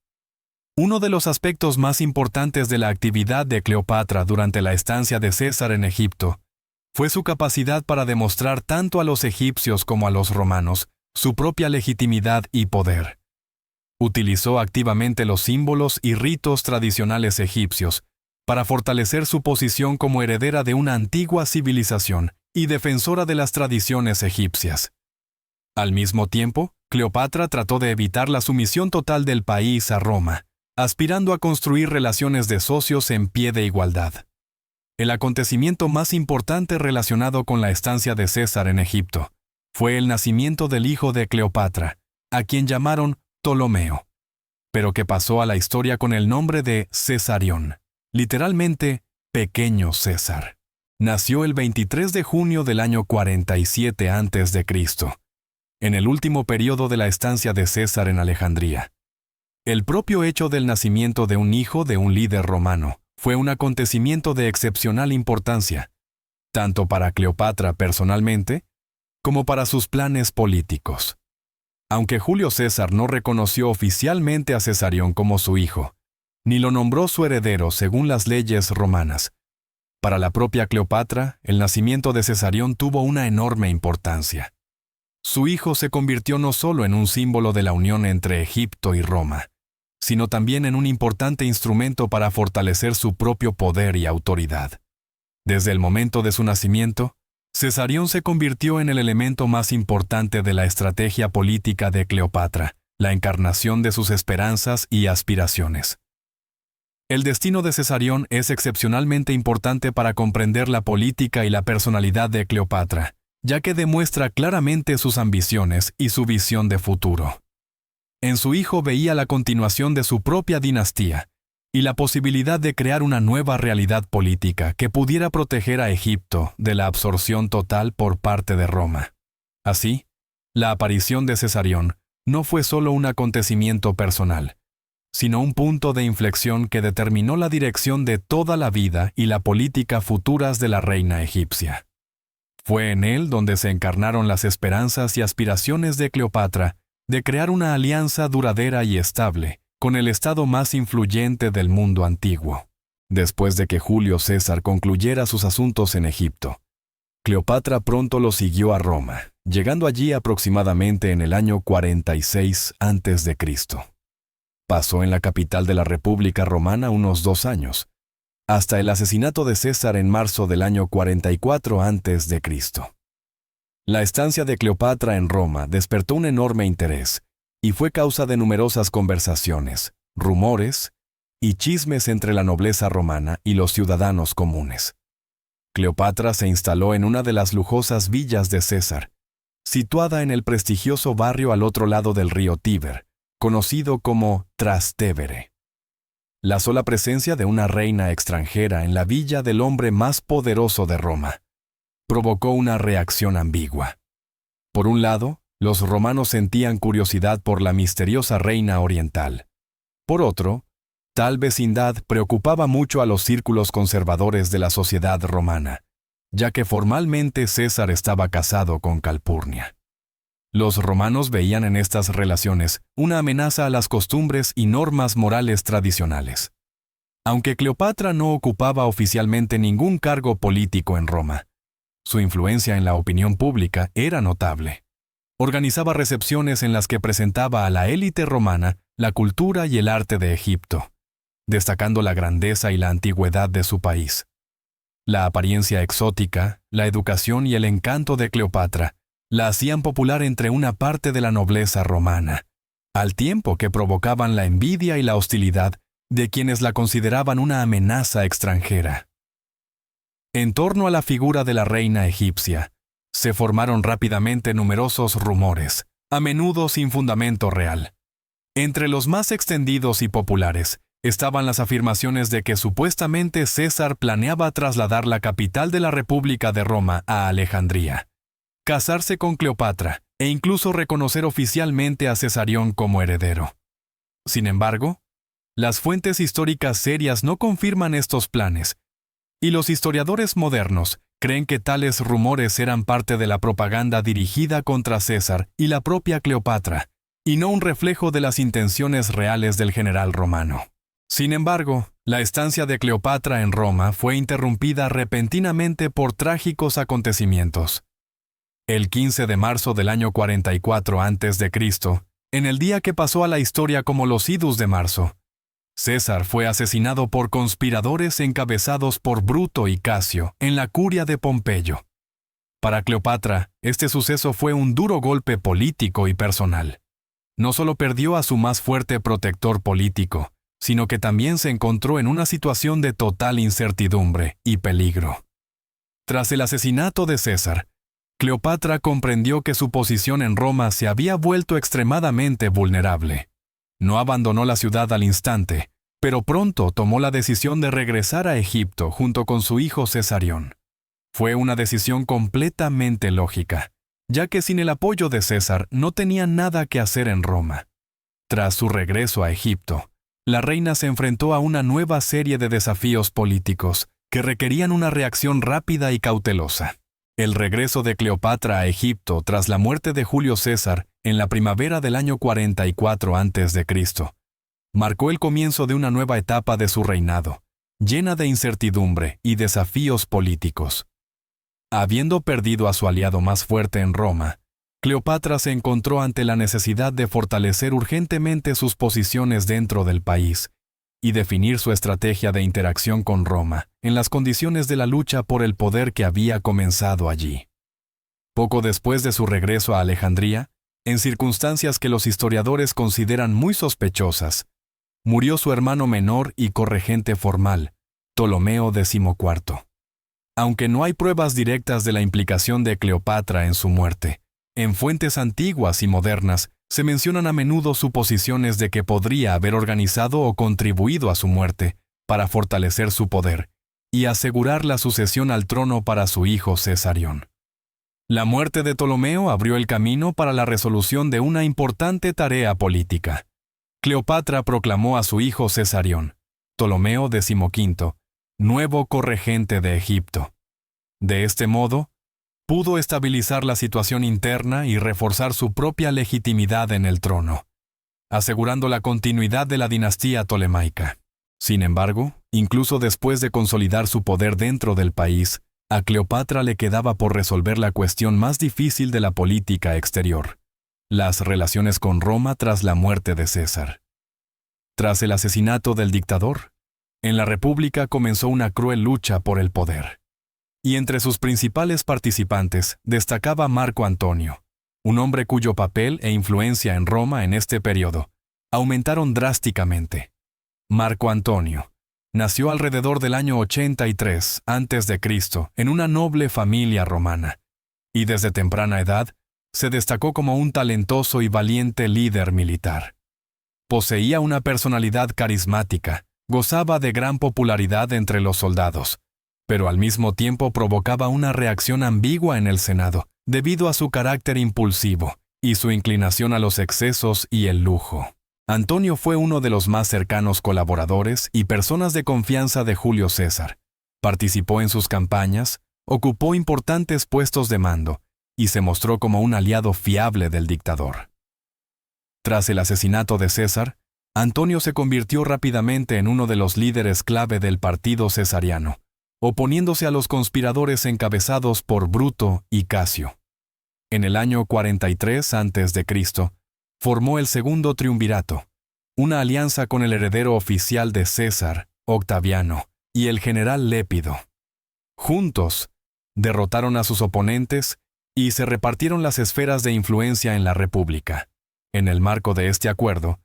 Uno de los aspectos más importantes de la actividad de Cleopatra durante la estancia de César en Egipto fue su capacidad para demostrar tanto a los egipcios como a los romanos su propia legitimidad y poder. Utilizó activamente los símbolos y ritos tradicionales egipcios para fortalecer su posición como heredera de una antigua civilización y defensora de las tradiciones egipcias. Al mismo tiempo, Cleopatra trató de evitar la sumisión total del país a Roma, aspirando a construir relaciones de socios en pie de igualdad. El acontecimiento más importante relacionado con la estancia de César en Egipto fue el nacimiento del hijo de Cleopatra, a quien llamaron Ptolomeo, pero que pasó a la historia con el nombre de Cesarión, literalmente Pequeño César. Nació el 23 de junio del año 47 a.C., en el último periodo de la estancia de César en Alejandría. El propio hecho del nacimiento de un hijo de un líder romano fue un acontecimiento de excepcional importancia, tanto para Cleopatra personalmente, como para sus planes políticos. Aunque Julio César no reconoció oficialmente a Cesarión como su hijo, ni lo nombró su heredero según las leyes romanas, para la propia Cleopatra, el nacimiento de Cesarión tuvo una enorme importancia. Su hijo se convirtió no solo en un símbolo de la unión entre Egipto y Roma, sino también en un importante instrumento para fortalecer su propio poder y autoridad. Desde el momento de su nacimiento, Cesarión se convirtió en el elemento más importante de la estrategia política de Cleopatra, la encarnación de sus esperanzas y aspiraciones. El destino de Cesarión es excepcionalmente importante para comprender la política y la personalidad de Cleopatra, ya que demuestra claramente sus ambiciones y su visión de futuro. En su hijo veía la continuación de su propia dinastía y la posibilidad de crear una nueva realidad política que pudiera proteger a Egipto de la absorción total por parte de Roma. Así, la aparición de Cesarión no fue solo un acontecimiento personal, sino un punto de inflexión que determinó la dirección de toda la vida y la política futuras de la reina egipcia. Fue en él donde se encarnaron las esperanzas y aspiraciones de Cleopatra de crear una alianza duradera y estable con el estado más influyente del mundo antiguo. Después de que Julio César concluyera sus asuntos en Egipto, Cleopatra pronto lo siguió a Roma, llegando allí aproximadamente en el año 46 a.C. Pasó en la capital de la República Romana unos 2 años, hasta el asesinato de César en marzo del año 44 a.C. La estancia de Cleopatra en Roma despertó un enorme interés y fue causa de numerosas conversaciones, rumores y chismes entre la nobleza romana y los ciudadanos comunes. Cleopatra se instaló en una de las lujosas villas de César, situada en el prestigioso barrio al otro lado del río Tíber, conocido como Trastevere. La sola presencia de una reina extranjera en la villa del hombre más poderoso de Roma provocó una reacción ambigua. Por un lado, los romanos sentían curiosidad por la misteriosa reina oriental. Por otro, tal vecindad preocupaba mucho a los círculos conservadores de la sociedad romana, ya que formalmente César estaba casado con Calpurnia. Los romanos veían en estas relaciones una amenaza a las costumbres y normas morales tradicionales. Aunque Cleopatra no ocupaba oficialmente ningún cargo político en Roma, su influencia en la opinión pública era notable. Organizaba recepciones en las que presentaba a la élite romana la cultura y el arte de Egipto, destacando la grandeza y la antigüedad de su país. La apariencia exótica, la educación y el encanto de Cleopatra la hacían popular entre una parte de la nobleza romana, al tiempo que provocaban la envidia y la hostilidad de quienes la consideraban una amenaza extranjera. En torno a la figura de la reina egipcia, se formaron rápidamente numerosos rumores, a menudo sin fundamento real. Entre los más extendidos y populares estaban las afirmaciones de que supuestamente César planeaba trasladar la capital de la República de Roma a Alejandría, casarse con Cleopatra e incluso reconocer oficialmente a Cesarión como heredero. Sin embargo, las fuentes históricas serias no confirman estos planes, y los historiadores modernos creen que tales rumores eran parte de la propaganda dirigida contra César y la propia Cleopatra, y no un reflejo de las intenciones reales del general romano. Sin embargo, la estancia de Cleopatra en Roma fue interrumpida repentinamente por trágicos acontecimientos. El 15 de marzo del año 44 a.C., en el día que pasó a la historia como los Idus de marzo, César fue asesinado por conspiradores encabezados por Bruto y Casio en la curia de Pompeyo. Para Cleopatra, este suceso fue un duro golpe político y personal. No solo perdió a su más fuerte protector político, sino que también se encontró en una situación de total incertidumbre y peligro. Tras el asesinato de César, Cleopatra comprendió que su posición en Roma se había vuelto extremadamente vulnerable. No abandonó la ciudad al instante, pero pronto tomó la decisión de regresar a Egipto junto con su hijo Cesarión. Fue una decisión completamente lógica, ya que sin el apoyo de César no tenía nada que hacer en Roma. Tras su regreso a Egipto, la reina se enfrentó a una nueva serie de desafíos políticos que requerían una reacción rápida y cautelosa. El regreso de Cleopatra a Egipto tras la muerte de Julio César en la primavera del año 44 a.C. marcó el comienzo de una nueva etapa de su reinado, llena de incertidumbre y desafíos políticos. Habiendo perdido a su aliado más fuerte en Roma, Cleopatra se encontró ante la necesidad de fortalecer urgentemente sus posiciones dentro del país y definir su estrategia de interacción con Roma en las condiciones de la lucha por el poder que había comenzado allí. Poco después de su regreso a Alejandría, en circunstancias que los historiadores consideran muy sospechosas, murió su hermano menor y corregente formal, Ptolomeo XIV. Aunque no hay pruebas directas de la implicación de Cleopatra en su muerte, en fuentes antiguas y modernas se mencionan a menudo suposiciones de que podría haber organizado o contribuido a su muerte para fortalecer su poder y asegurar la sucesión al trono para su hijo Cesarión. La muerte de Ptolomeo abrió el camino para la resolución de una importante tarea política. Cleopatra proclamó a su hijo Cesarión, Ptolomeo XV, nuevo corregente de Egipto. De este modo, pudo estabilizar la situación interna y reforzar su propia legitimidad en el trono, asegurando la continuidad de la dinastía tolemaica. Sin embargo, incluso después de consolidar su poder dentro del país, a Cleopatra le quedaba por resolver la cuestión más difícil de la política exterior: las relaciones con Roma tras la muerte de César. Tras el asesinato del dictador, en la República comenzó una cruel lucha por el poder. Y entre sus principales participantes destacaba Marco Antonio, un hombre cuyo papel e influencia en Roma en este periodo aumentaron drásticamente. Marco Antonio nació alrededor del año 83 a.C. en una noble familia romana, y desde temprana edad se destacó como un talentoso y valiente líder militar. Poseía una personalidad carismática, gozaba de gran popularidad entre los soldados, pero al mismo tiempo provocaba una reacción ambigua en el Senado, debido a su carácter impulsivo y su inclinación a los excesos y el lujo. Antonio fue uno de los más cercanos colaboradores y personas de confianza de Julio César. Participó en sus campañas, ocupó importantes puestos de mando y se mostró como un aliado fiable del dictador. Tras el asesinato de César, Antonio se convirtió rápidamente en uno de los líderes clave del partido cesariano, oponiéndose a los conspiradores encabezados por Bruto y Casio. En el año 43 a.C., formó el segundo triunvirato, una alianza con el heredero oficial de César, Octaviano, y el general Lépido. Juntos, derrotaron a sus oponentes y se repartieron las esferas de influencia en la República. En el marco de este acuerdo,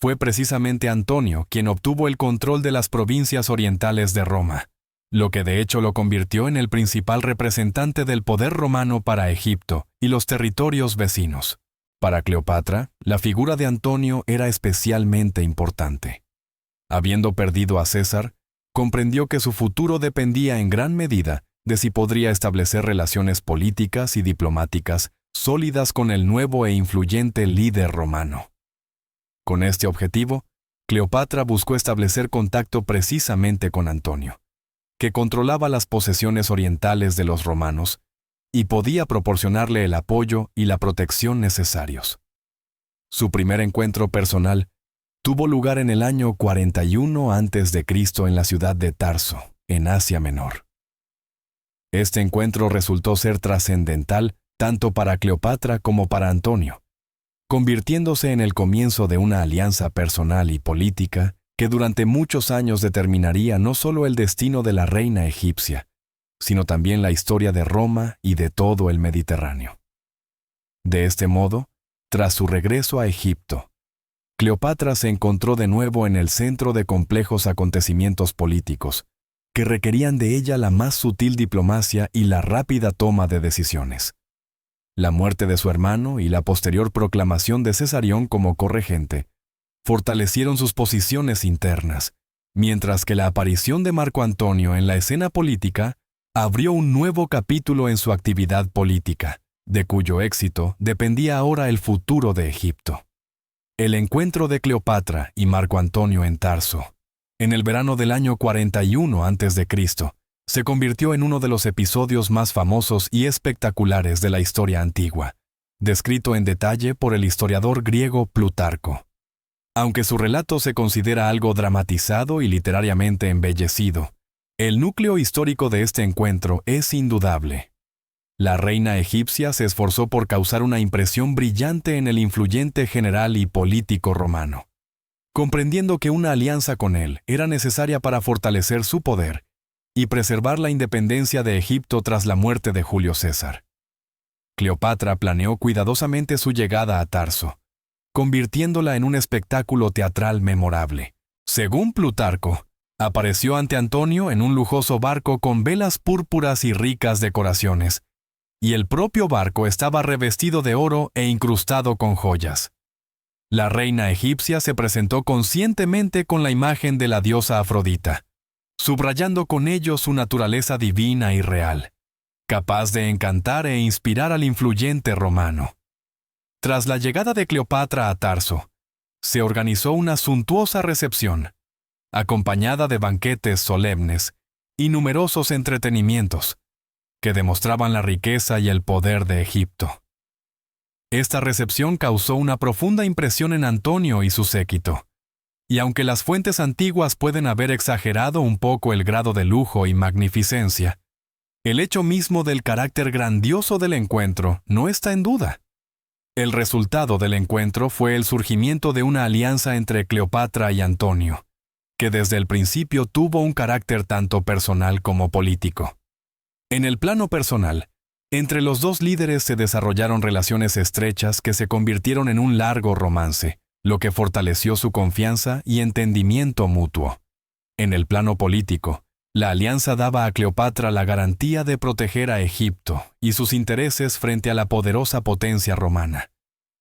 fue precisamente Antonio quien obtuvo el control de las provincias orientales de Roma, lo que de hecho lo convirtió en el principal representante del poder romano para Egipto y los territorios vecinos. Para Cleopatra, la figura de Antonio era especialmente importante. Habiendo perdido a César, comprendió que su futuro dependía en gran medida de si podría establecer relaciones políticas y diplomáticas sólidas con el nuevo e influyente líder romano. Con este objetivo, Cleopatra buscó establecer contacto precisamente con Antonio, que controlaba las posesiones orientales de los romanos y podía proporcionarle el apoyo y la protección necesarios. Su primer encuentro personal tuvo lugar en el año 41 a.C. en la ciudad de Tarso, en Asia Menor. Este encuentro resultó ser trascendental tanto para Cleopatra como para Antonio, convirtiéndose en el comienzo de una alianza personal y política que durante muchos años determinaría no solo el destino de la reina egipcia, sino también la historia de Roma y de todo el Mediterráneo. De este modo, tras su regreso a Egipto, Cleopatra se encontró de nuevo en el centro de complejos acontecimientos políticos que requerían de ella la más sutil diplomacia y la rápida toma de decisiones. La muerte de su hermano y la posterior proclamación de Cesarión como corregente fortalecieron sus posiciones internas, mientras que la aparición de Marco Antonio en la escena política abrió un nuevo capítulo en su actividad política, de cuyo éxito dependía ahora el futuro de Egipto. El encuentro de Cleopatra y Marco Antonio en Tarso, en el verano del año 41 a.C., se convirtió en uno de los episodios más famosos y espectaculares de la historia antigua, descrito en detalle por el historiador griego Plutarco. Aunque su relato se considera algo dramatizado y literariamente embellecido, el núcleo histórico de este encuentro es indudable. La reina egipcia se esforzó por causar una impresión brillante en el influyente general y político romano, comprendiendo que una alianza con él era necesaria para fortalecer su poder y preservar la independencia de Egipto tras la muerte de Julio César. Cleopatra planeó cuidadosamente su llegada a Tarso, convirtiéndola en un espectáculo teatral memorable. Según Plutarco, apareció ante Antonio en un lujoso barco con velas púrpuras y ricas decoraciones, y el propio barco estaba revestido de oro e incrustado con joyas. La reina egipcia se presentó conscientemente con la imagen de la diosa Afrodita, subrayando con ello su naturaleza divina y real, capaz de encantar e inspirar al influyente romano. Tras la llegada de Cleopatra a Tarso, se organizó una suntuosa recepción, acompañada de banquetes solemnes y numerosos entretenimientos, que demostraban la riqueza y el poder de Egipto. Esta recepción causó una profunda impresión en Antonio y su séquito, y aunque las fuentes antiguas pueden haber exagerado un poco el grado de lujo y magnificencia, el hecho mismo del carácter grandioso del encuentro no está en duda. El resultado del encuentro fue el surgimiento de una alianza entre Cleopatra y Antonio, que desde el principio tuvo un carácter tanto personal como político. En el plano personal, entre los dos líderes se desarrollaron relaciones estrechas que se convirtieron en un largo romance, lo que fortaleció su confianza y entendimiento mutuo. En el plano político, la alianza daba a Cleopatra la garantía de proteger a Egipto y sus intereses frente a la poderosa potencia romana,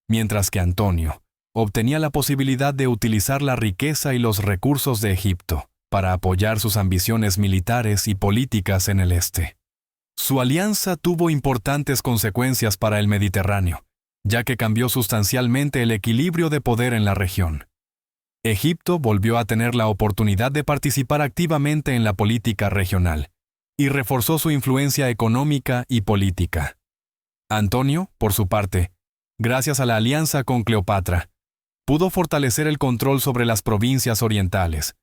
mientras que Antonio obtenía la posibilidad de utilizar la riqueza y los recursos de Egipto para apoyar sus ambiciones militares y políticas en el este. Su alianza tuvo importantes consecuencias para el Mediterráneo, ya que cambió sustancialmente el equilibrio de poder en la región. Egipto volvió a tener la oportunidad de participar activamente en la política regional y reforzó su influencia económica y política. Antonio, por su parte, gracias a la alianza con Cleopatra, pudo fortalecer el control sobre las provincias orientales,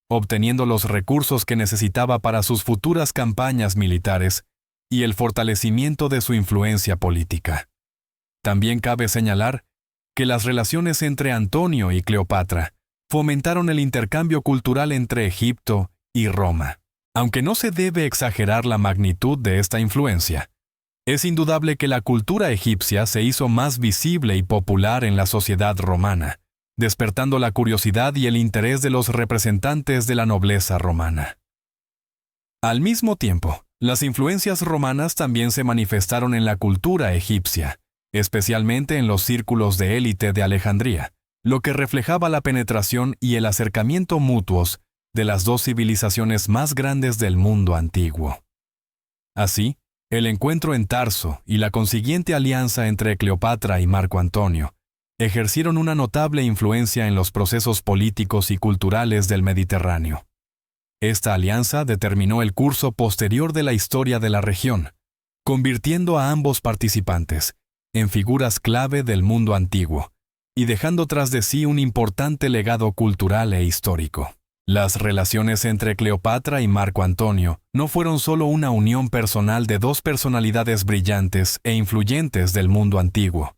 obteniendo los recursos que necesitaba para sus futuras campañas militares y el fortalecimiento de su influencia política. También cabe señalar que las relaciones entre Antonio y Cleopatra fomentaron el intercambio cultural entre Egipto y Roma. Aunque no se debe exagerar la magnitud de esta influencia, es indudable que la cultura egipcia se hizo más visible y popular en la sociedad romana, despertando la curiosidad y el interés de los representantes de la nobleza romana. Al mismo tiempo, las influencias romanas también se manifestaron en la cultura egipcia, especialmente en los círculos de élite de Alejandría, lo que reflejaba la penetración y el acercamiento mutuos de las dos civilizaciones más grandes del mundo antiguo. Así, el encuentro en Tarso y la consiguiente alianza entre Cleopatra y Marco Antonio ejercieron una notable influencia en los procesos políticos y culturales del Mediterráneo. Esta alianza determinó el curso posterior de la historia de la región, convirtiendo a ambos participantes en figuras clave del mundo antiguo y dejando tras de sí un importante legado cultural e histórico. Las relaciones entre Cleopatra y Marco Antonio no fueron solo una unión personal de dos personalidades brillantes e influyentes del mundo antiguo,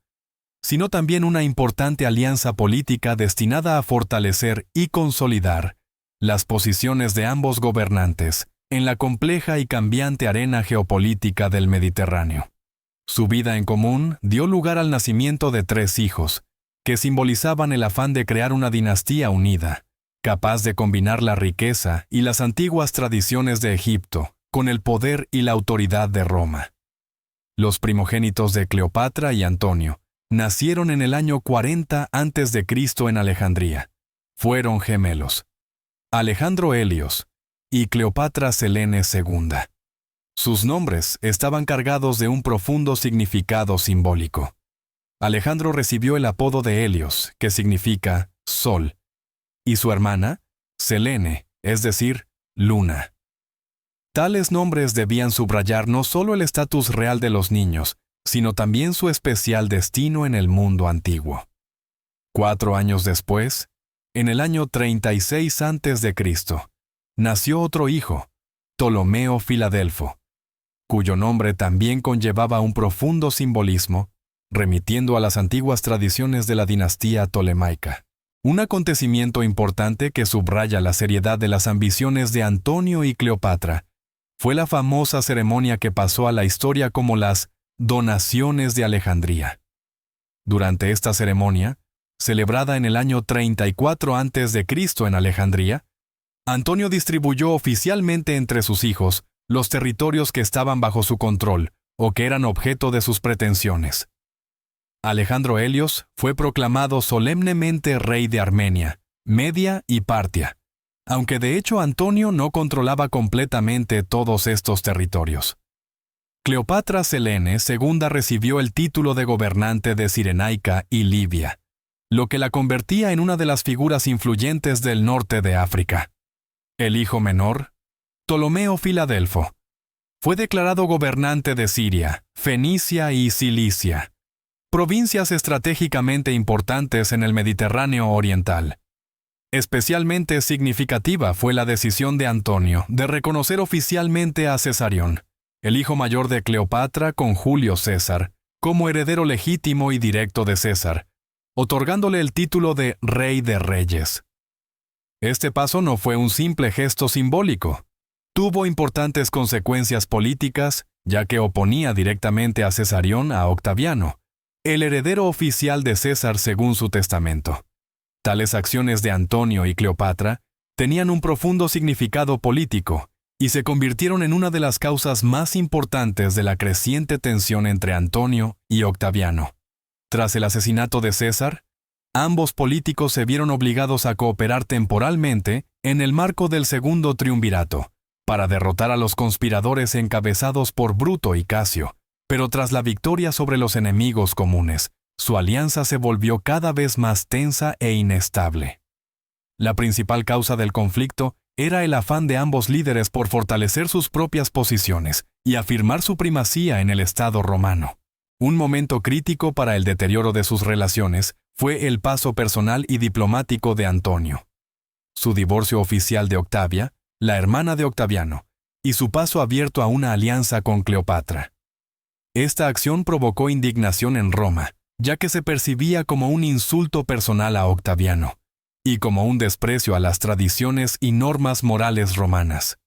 sino también una importante alianza política destinada a fortalecer y consolidar las posiciones de ambos gobernantes en la compleja y cambiante arena geopolítica del Mediterráneo. Su vida en común dio lugar al nacimiento de 3 hijos, que simbolizaban el afán de crear una dinastía unida, capaz de combinar la riqueza y las antiguas tradiciones de Egipto con el poder y la autoridad de Roma. Los primogénitos de Cleopatra y Antonio nacieron en el año 40 a.C. en Alejandría. Fueron gemelos, Alejandro Helios y Cleopatra Selene II. Sus nombres estaban cargados de un profundo significado simbólico. Alejandro recibió el apodo de Helios, que significa sol, y su hermana, Selene, es decir, luna. Tales nombres debían subrayar no solo el estatus real de los niños, sino también su especial destino en el mundo antiguo. 4 años después, en el año 36 a.C., nació otro hijo, Ptolomeo Filadelfo, cuyo nombre también conllevaba un profundo simbolismo, remitiendo a las antiguas tradiciones de la dinastía tolemaica. Un acontecimiento importante que subraya la seriedad de las ambiciones de Antonio y Cleopatra fue la famosa ceremonia que pasó a la historia como las Donaciones de Alejandría. Durante esta ceremonia, celebrada en el año 34 a.C. en Alejandría, Antonio distribuyó oficialmente entre sus hijos los territorios que estaban bajo su control o que eran objeto de sus pretensiones. Alejandro Helios fue proclamado solemnemente rey de Armenia, Media y Partia, aunque de hecho Antonio no controlaba completamente todos estos territorios. Cleopatra Selene II recibió el título de gobernante de Cirenaica y Libia, lo que la convertía en una de las figuras influyentes del norte de África. El hijo menor, Ptolomeo Filadelfo, fue declarado gobernante de Siria, Fenicia y Cilicia, provincias estratégicamente importantes en el Mediterráneo oriental. Especialmente significativa fue la decisión de Antonio de reconocer oficialmente a Cesarión, el hijo mayor de Cleopatra con Julio César, como heredero legítimo y directo de César, otorgándole el título de Rey de Reyes. Este paso no fue un simple gesto simbólico. Tuvo importantes consecuencias políticas, ya que oponía directamente a Cesarión a Octaviano, el heredero oficial de César según su testamento. Tales acciones de Antonio y Cleopatra tenían un profundo significado político y se convirtieron en una de las causas más importantes de la creciente tensión entre Antonio y Octaviano. Tras el asesinato de César, ambos políticos se vieron obligados a cooperar temporalmente en el marco del Segundo Triunvirato, para derrotar a los conspiradores encabezados por Bruto y Casio, pero tras la victoria sobre los enemigos comunes, su alianza se volvió cada vez más tensa e inestable. La principal causa del conflicto era el afán de ambos líderes por fortalecer sus propias posiciones y afirmar su primacía en el Estado romano. Un momento crítico para el deterioro de sus relaciones fue el paso personal y diplomático de Antonio. Su divorcio oficial de Octavia, la hermana de Octaviano, y su paso abierto a una alianza con Cleopatra. Esta acción provocó indignación en Roma, ya que se percibía como un insulto personal a Octaviano, y como un desprecio a las tradiciones y normas morales romanas.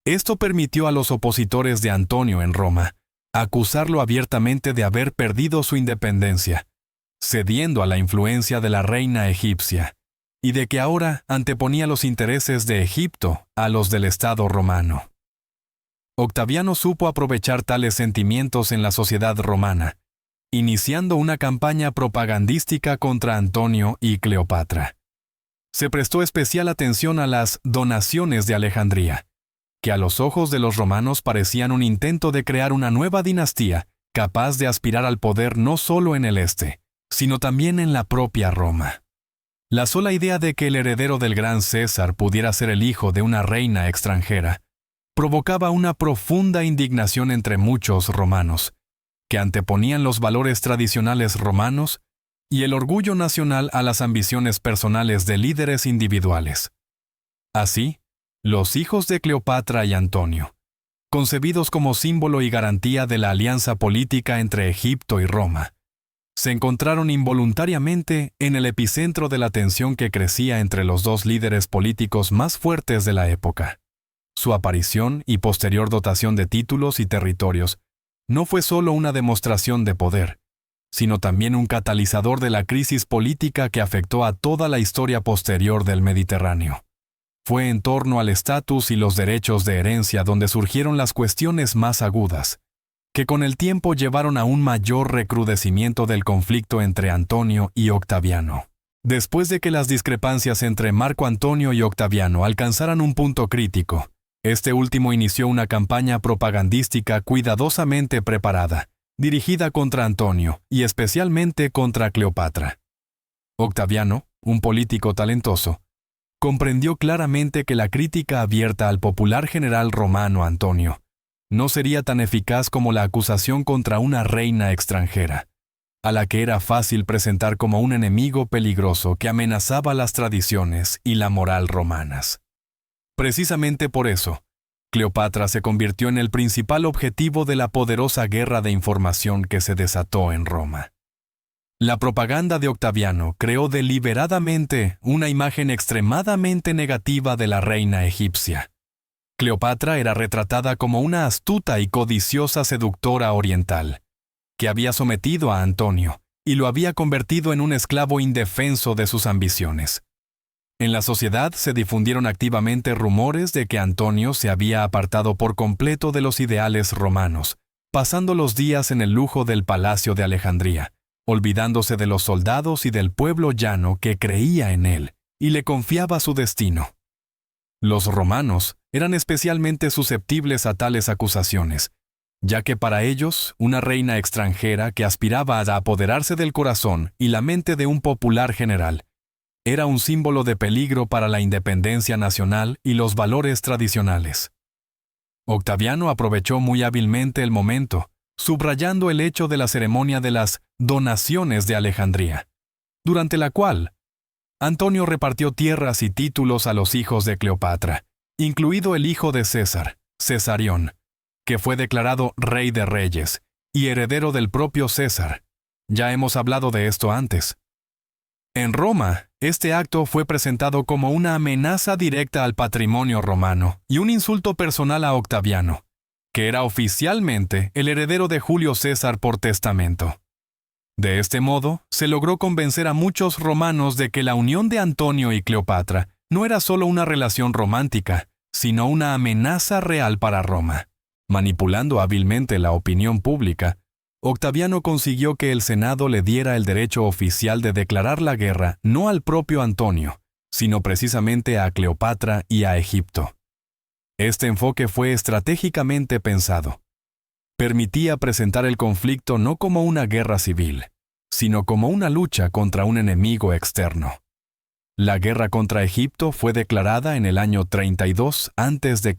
Esto permitió a los opositores de Antonio en Roma acusarlo abiertamente de haber perdido su independencia, cediendo a la influencia de la reina egipcia, y de que ahora anteponía los intereses de Egipto a los del Estado romano. Octaviano supo aprovechar tales sentimientos en la sociedad romana, iniciando una campaña propagandística contra Antonio y Cleopatra. Se prestó especial atención a las donaciones de Alejandría, que a los ojos de los romanos parecían un intento de crear una nueva dinastía capaz de aspirar al poder no solo en el este, sino también en la propia Roma. La sola idea de que el heredero del gran César pudiera ser el hijo de una reina extranjera provocaba una profunda indignación entre muchos romanos, que anteponían los valores tradicionales romanos y el orgullo nacional a las ambiciones personales de líderes individuales. Así, los hijos de Cleopatra y Antonio, concebidos como símbolo y garantía de la alianza política entre Egipto y Roma, se encontraron involuntariamente en el epicentro de la tensión que crecía entre los dos líderes políticos más fuertes de la época. Su aparición y posterior dotación de títulos y territorios no fue solo una demostración de poder, sino también un catalizador de la crisis política que afectó a toda la historia posterior del Mediterráneo. Fue en torno al estatus y los derechos de herencia donde surgieron las cuestiones más agudas, que con el tiempo llevaron a un mayor recrudecimiento del conflicto entre Antonio y Octaviano. Después de que las discrepancias entre Marco Antonio y Octaviano alcanzaran un punto crítico, este último inició una campaña propagandística cuidadosamente preparada, dirigida contra Antonio y especialmente contra Cleopatra. Octaviano, un político talentoso, comprendió claramente que la crítica abierta al popular general romano Antonio no sería tan eficaz como la acusación contra una reina extranjera, a la que era fácil presentar como un enemigo peligroso que amenazaba las tradiciones y la moral romanas. Precisamente por eso, Cleopatra se convirtió en el principal objetivo de la poderosa guerra de información que se desató en Roma. La propaganda de Octaviano creó deliberadamente una imagen extremadamente negativa de la reina egipcia. Cleopatra era retratada como una astuta y codiciosa seductora oriental, que había sometido a Antonio y lo había convertido en un esclavo indefenso de sus ambiciones. En la sociedad se difundieron activamente rumores de que Antonio se había apartado por completo de los ideales romanos, pasando los días en el lujo del palacio de Alejandría, olvidándose de los soldados y del pueblo llano que creía en él y le confiaba su destino. Los romanos eran especialmente susceptibles a tales acusaciones, ya que para ellos una reina extranjera que aspiraba a apoderarse del corazón y la mente de un popular general era un símbolo de peligro para la independencia nacional y los valores tradicionales. Octaviano aprovechó muy hábilmente el momento, subrayando el hecho de la ceremonia de las donaciones de Alejandría, durante la cual Antonio repartió tierras y títulos a los hijos de Cleopatra, incluido el hijo de César, Cesarión, que fue declarado rey de reyes y heredero del propio César. Ya hemos hablado de esto antes. En Roma, este acto fue presentado como una amenaza directa al patrimonio romano y un insulto personal a Octaviano, que era oficialmente el heredero de Julio César por testamento. De este modo, se logró convencer a muchos romanos de que la unión de Antonio y Cleopatra no era solo una relación romántica, sino una amenaza real para Roma. Manipulando hábilmente la opinión pública, Octaviano consiguió que el Senado le diera el derecho oficial de declarar la guerra no al propio Antonio, sino precisamente a Cleopatra y a Egipto. Este enfoque fue estratégicamente pensado. Permitía presentar el conflicto no como una guerra civil, sino como una lucha contra un enemigo externo. La guerra contra Egipto fue declarada en el año 32 a.C.,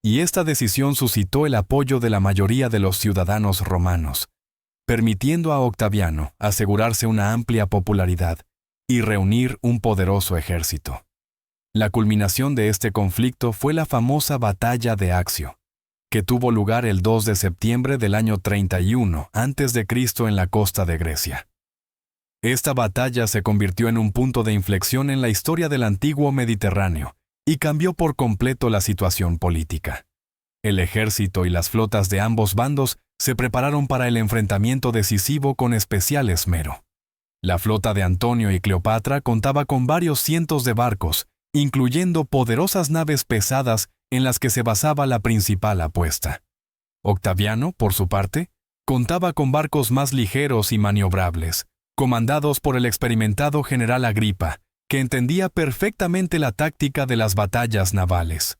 y esta decisión suscitó el apoyo de la mayoría de los ciudadanos romanos, permitiendo a Octaviano asegurarse una amplia popularidad y reunir un poderoso ejército. La culminación de este conflicto fue la famosa Batalla de Accio, que tuvo lugar el 2 de septiembre del año 31 a.C. en la costa de Grecia. Esta batalla se convirtió en un punto de inflexión en la historia del antiguo Mediterráneo y cambió por completo la situación política. El ejército y las flotas de ambos bandos se prepararon para el enfrentamiento decisivo con especial esmero. La flota de Antonio y Cleopatra contaba con varios cientos de barcos, incluyendo poderosas naves pesadas en las que se basaba la principal apuesta. Octaviano, por su parte, contaba con barcos más ligeros y maniobrables, comandados por el experimentado general Agripa, que entendía perfectamente la táctica de las batallas navales.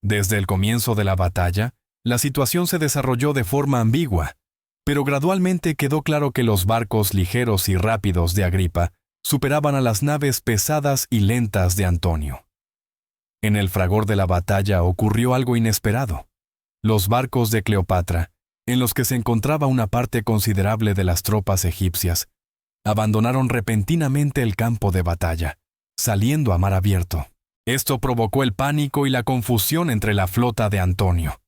Desde el comienzo de la batalla, la situación se desarrolló de forma ambigua, pero gradualmente quedó claro que los barcos ligeros y rápidos de Agripa superaban a las naves pesadas y lentas de Antonio. En el fragor de la batalla ocurrió algo inesperado. Los barcos de Cleopatra, en los que se encontraba una parte considerable de las tropas egipcias, abandonaron repentinamente el campo de batalla, saliendo a mar abierto. Esto provocó el pánico y la confusión entre la flota de Antonio.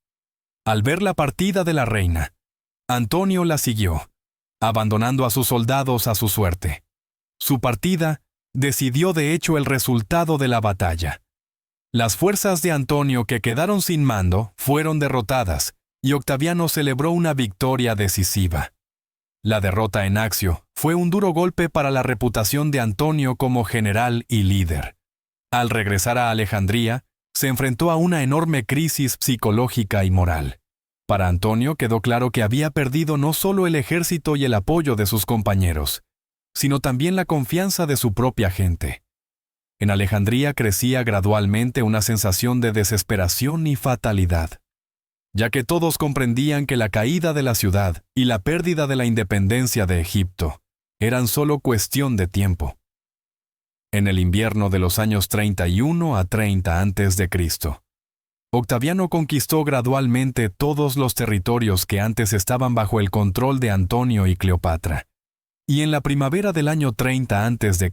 Al ver la partida de la reina, Antonio la siguió, abandonando a sus soldados a su suerte. Su partida decidió de hecho el resultado de la batalla. Las fuerzas de Antonio que quedaron sin mando fueron derrotadas y Octaviano celebró una victoria decisiva. La derrota en Accio fue un duro golpe para la reputación de Antonio como general y líder. Al regresar a Alejandría, se enfrentó a una enorme crisis psicológica y moral. Para Antonio quedó claro que había perdido no solo el ejército y el apoyo de sus compañeros, sino también la confianza de su propia gente. En Alejandría crecía gradualmente una sensación de desesperación y fatalidad, ya que todos comprendían que la caída de la ciudad y la pérdida de la independencia de Egipto eran solo cuestión de tiempo. En el invierno de los años 31 a 30 a.C., Octaviano conquistó gradualmente todos los territorios que antes estaban bajo el control de Antonio y Cleopatra. Y en la primavera del año 30 a.C.,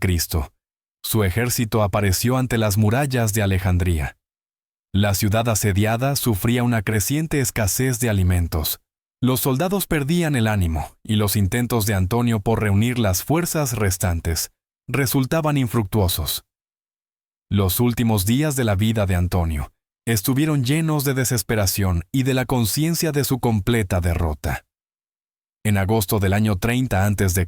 su ejército apareció ante las murallas de Alejandría. La ciudad asediada sufría una creciente escasez de alimentos. Los soldados perdían el ánimo y los intentos de Antonio por reunir las fuerzas restantes resultaban infructuosos. Los últimos días de la vida de Antonio estuvieron llenos de desesperación y de la conciencia de su completa derrota. En agosto del año 30 a.C.,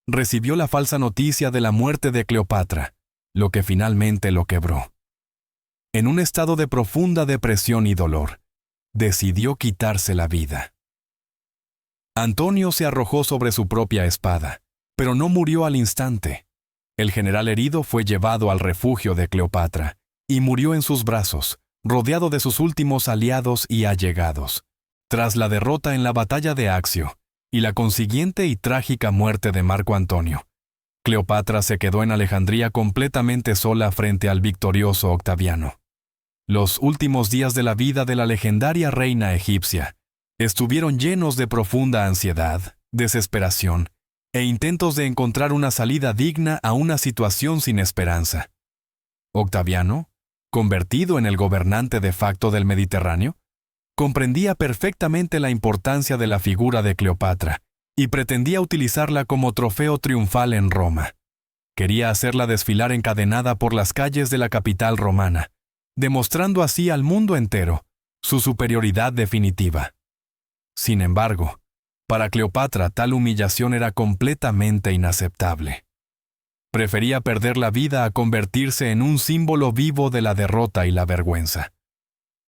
recibió la falsa noticia de la muerte de Cleopatra, lo que finalmente lo quebró. En un estado de profunda depresión y dolor, decidió quitarse la vida. Antonio se arrojó sobre su propia espada, pero no murió al instante. El general herido fue llevado al refugio de Cleopatra y murió en sus brazos, rodeado de sus últimos aliados y allegados. Tras la derrota en la batalla de Accio y la consiguiente y trágica muerte de Marco Antonio, Cleopatra se quedó en Alejandría completamente sola frente al victorioso Octaviano. Los últimos días de la vida de la legendaria reina egipcia estuvieron llenos de profunda ansiedad, desesperación e intentos de encontrar una salida digna a una situación sin esperanza. Octaviano, convertido en el gobernante de facto del Mediterráneo, comprendía perfectamente la importancia de la figura de Cleopatra y pretendía utilizarla como trofeo triunfal en Roma. Quería hacerla desfilar encadenada por las calles de la capital romana, demostrando así al mundo entero su superioridad definitiva. Sin embargo, para Cleopatra tal humillación era completamente inaceptable. Prefería perder la vida a convertirse en un símbolo vivo de la derrota y la vergüenza.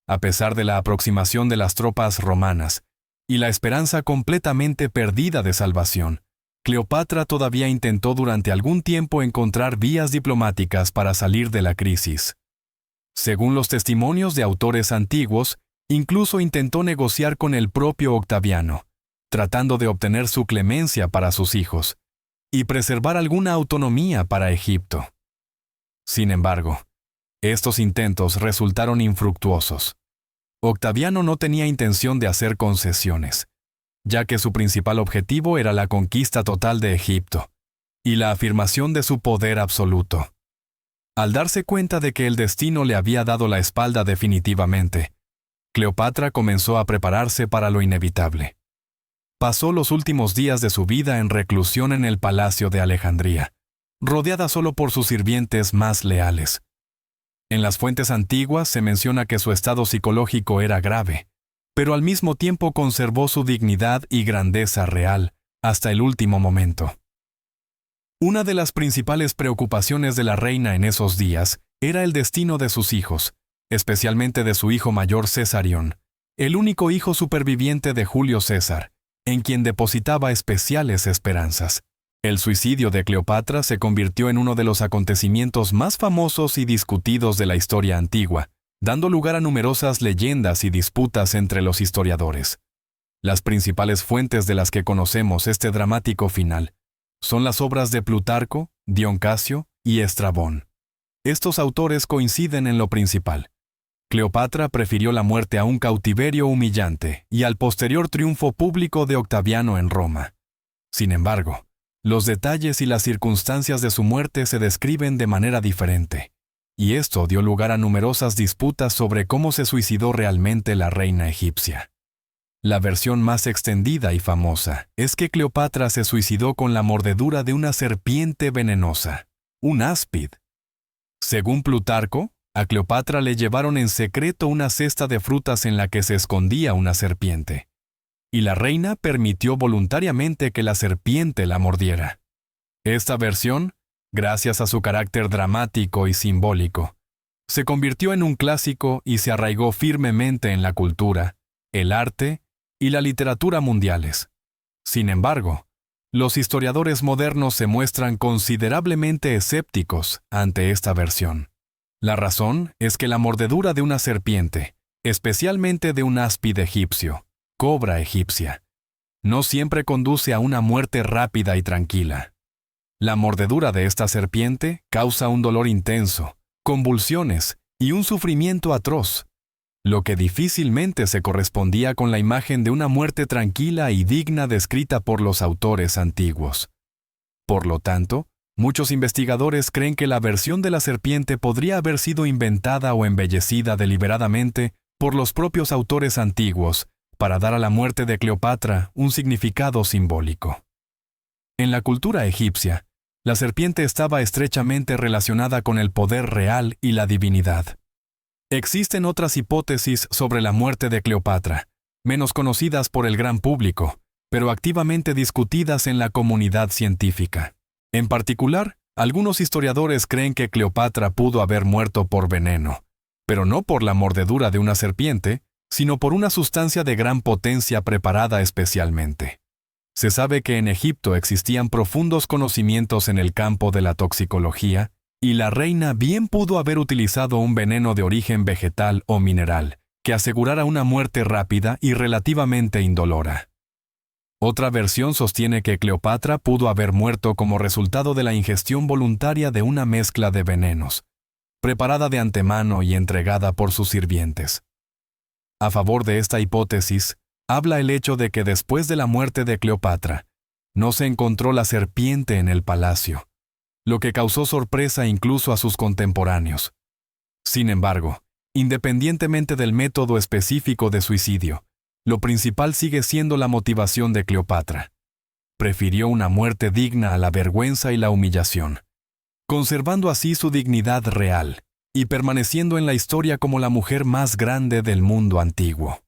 A pesar de la aproximación de las tropas romanas y la esperanza completamente perdida de salvación, Cleopatra todavía intentó durante algún tiempo encontrar vías diplomáticas para salir de la crisis. Según los testimonios de autores antiguos, incluso intentó negociar con el propio Octaviano, tratando de obtener su clemencia para sus hijos y preservar alguna autonomía para Egipto. Sin embargo, estos intentos resultaron infructuosos. Octaviano no tenía intención de hacer concesiones. ya que su principal objetivo era la conquista total de Egipto y la afirmación de su poder absoluto. Al darse cuenta de que el destino le había dado la espalda definitivamente, Cleopatra comenzó a prepararse para lo inevitable. Pasó los últimos días de su vida en reclusión en el Palacio de Alejandría, rodeada solo por sus sirvientes más leales. En las fuentes antiguas se menciona que su estado psicológico era grave, pero al mismo tiempo conservó su dignidad y grandeza real hasta el último momento. Una de las principales preocupaciones de la reina en esos días era el destino de sus hijos, especialmente de su hijo mayor Cesarión, el único hijo superviviente de Julio César, en quien depositaba especiales esperanzas. El suicidio de Cleopatra se convirtió en uno de los acontecimientos más famosos y discutidos de la historia antigua, dando lugar a numerosas leyendas y disputas entre los historiadores. Las principales fuentes de las que conocemos este dramático final son las obras de Plutarco, Dion Casio y Estrabón. Estos autores coinciden en lo principal. Cleopatra prefirió la muerte a un cautiverio humillante y al posterior triunfo público de Octaviano en Roma. Sin embargo, los detalles y las circunstancias de su muerte se describen de manera diferente, y esto dio lugar a numerosas disputas sobre cómo se suicidó realmente la reina egipcia. La versión más extendida y famosa es que Cleopatra se suicidó con la mordedura de una serpiente venenosa, un áspid. Según Plutarco, a Cleopatra le llevaron en secreto una cesta de frutas en la que se escondía una serpiente, y la reina permitió voluntariamente que la serpiente la mordiera. Esta versión, gracias a su carácter dramático y simbólico, se convirtió en un clásico y se arraigó firmemente en la cultura, el arte y la literatura mundiales. Sin embargo, los historiadores modernos se muestran considerablemente escépticos ante esta versión. La razón es que la mordedura de una serpiente, especialmente de un áspid egipcio, cobra egipcia, no siempre conduce a una muerte rápida y tranquila. La mordedura de esta serpiente causa un dolor intenso, convulsiones y un sufrimiento atroz, lo que difícilmente se correspondía con la imagen de una muerte tranquila y digna descrita por los autores antiguos. Por lo tanto, muchos investigadores creen que la versión de la serpiente podría haber sido inventada o embellecida deliberadamente por los propios autores antiguos para dar a la muerte de Cleopatra un significado simbólico. En la cultura egipcia, la serpiente estaba estrechamente relacionada con el poder real y la divinidad. Existen otras hipótesis sobre la muerte de Cleopatra, menos conocidas por el gran público, pero activamente discutidas en la comunidad científica. En particular, algunos historiadores creen que Cleopatra pudo haber muerto por veneno, pero no por la mordedura de una serpiente, sino por una sustancia de gran potencia preparada especialmente. Se sabe que en Egipto existían profundos conocimientos en el campo de la toxicología, y la reina bien pudo haber utilizado un veneno de origen vegetal o mineral, que asegurara una muerte rápida y relativamente indolora. Otra versión sostiene que Cleopatra pudo haber muerto como resultado de la ingestión voluntaria de una mezcla de venenos, preparada de antemano y entregada por sus sirvientes. A favor de esta hipótesis, habla el hecho de que después de la muerte de Cleopatra, no se encontró la serpiente en el palacio, lo que causó sorpresa incluso a sus contemporáneos. Sin embargo, independientemente del método específico de suicidio, lo principal sigue siendo la motivación de Cleopatra. Prefirió una muerte digna a la vergüenza y la humillación, conservando así su dignidad real y permaneciendo en la historia como la mujer más grande del mundo antiguo.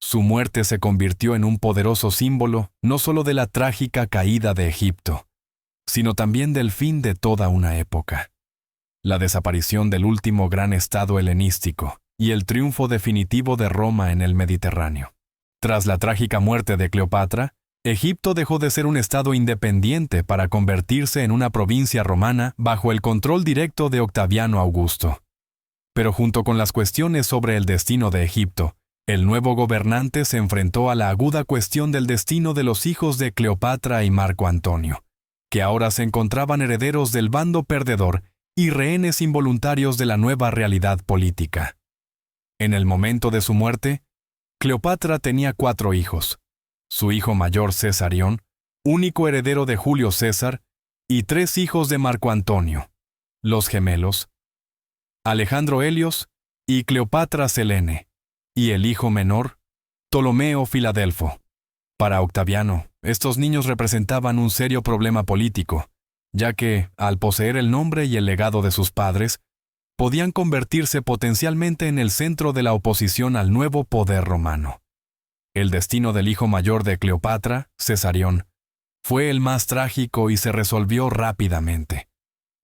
Su muerte se convirtió en un poderoso símbolo no solo de la trágica caída de Egipto, sino también del fin de toda una época. La desaparición del último gran estado helenístico y el triunfo definitivo de Roma en el Mediterráneo. Tras la trágica muerte de Cleopatra, Egipto dejó de ser un estado independiente para convertirse en una provincia romana bajo el control directo de Octaviano Augusto. Pero junto con las cuestiones sobre el destino de Egipto, el nuevo gobernante se enfrentó a la aguda cuestión del destino de los hijos de Cleopatra y Marco Antonio, que ahora se encontraban herederos del bando perdedor y rehenes involuntarios de la nueva realidad política. En el momento de su muerte, Cleopatra tenía 4 hijos, su hijo mayor Cesarión, único heredero de Julio César, y 3 hijos de Marco Antonio, los gemelos, Alejandro Helios y Cleopatra Selene, y el hijo menor, Ptolomeo Filadelfo. Para Octaviano, estos niños representaban un serio problema político, ya que, al poseer el nombre y el legado de sus padres, podían convertirse potencialmente en el centro de la oposición al nuevo poder romano. El destino del hijo mayor de Cleopatra, Cesarión, fue el más trágico y se resolvió rápidamente.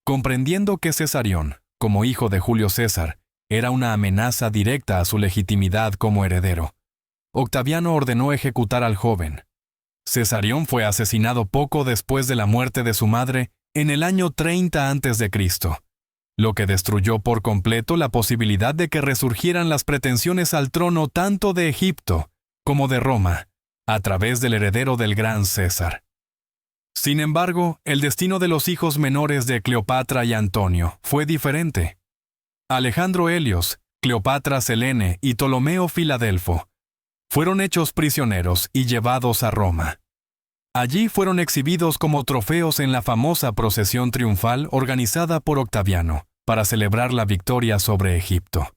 Comprendiendo que Cesarión, como hijo de Julio César, era una amenaza directa a su legitimidad como heredero, Octaviano ordenó ejecutar al joven. Cesarión fue asesinado poco después de la muerte de su madre en el año 30 a.C., lo que destruyó por completo la posibilidad de que resurgieran las pretensiones al trono tanto de Egipto como de Roma, a través del heredero del gran César. Sin embargo, el destino de los hijos menores de Cleopatra y Antonio fue diferente. Alejandro Helios, Cleopatra Selene y Ptolomeo Filadelfo fueron hechos prisioneros y llevados a Roma. Allí fueron exhibidos como trofeos en la famosa procesión triunfal organizada por Octaviano para celebrar la victoria sobre Egipto.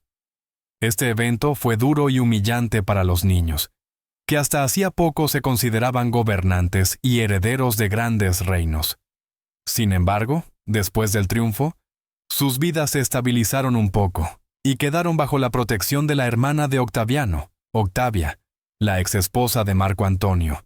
Este evento fue duro y humillante para los niños, que hasta hacía poco se consideraban gobernantes y herederos de grandes reinos. Sin embargo, después del triunfo, sus vidas se estabilizaron un poco y quedaron bajo la protección de la hermana de Octaviano, Octavia, la exesposa de Marco Antonio,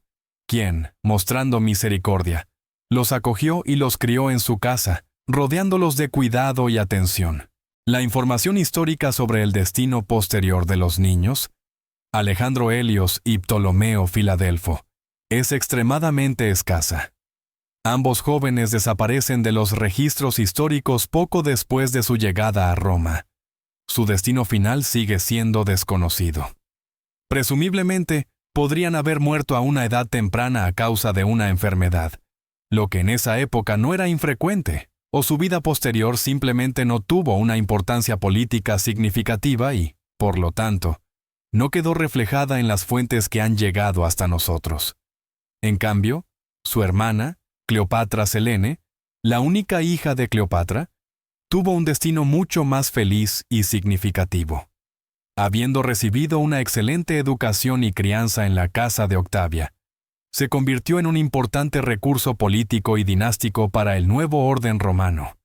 quien, mostrando misericordia, los acogió y los crió en su casa, rodeándolos de cuidado y atención. La información histórica sobre el destino posterior de los niños, Alejandro Helios y Ptolomeo Filadelfo, es extremadamente escasa. Ambos jóvenes desaparecen de los registros históricos poco después de su llegada a Roma. Su destino final sigue siendo desconocido. Presumiblemente, podrían haber muerto a una edad temprana a causa de una enfermedad, lo que en esa época no era infrecuente, o su vida posterior simplemente no tuvo una importancia política significativa y, por lo tanto, no quedó reflejada en las fuentes que han llegado hasta nosotros. En cambio, su hermana, Cleopatra Selene, la única hija de Cleopatra, tuvo un destino mucho más feliz y significativo. Habiendo recibido una excelente educación y crianza en la casa de Octavia, se convirtió en un importante recurso político y dinástico para el nuevo orden romano.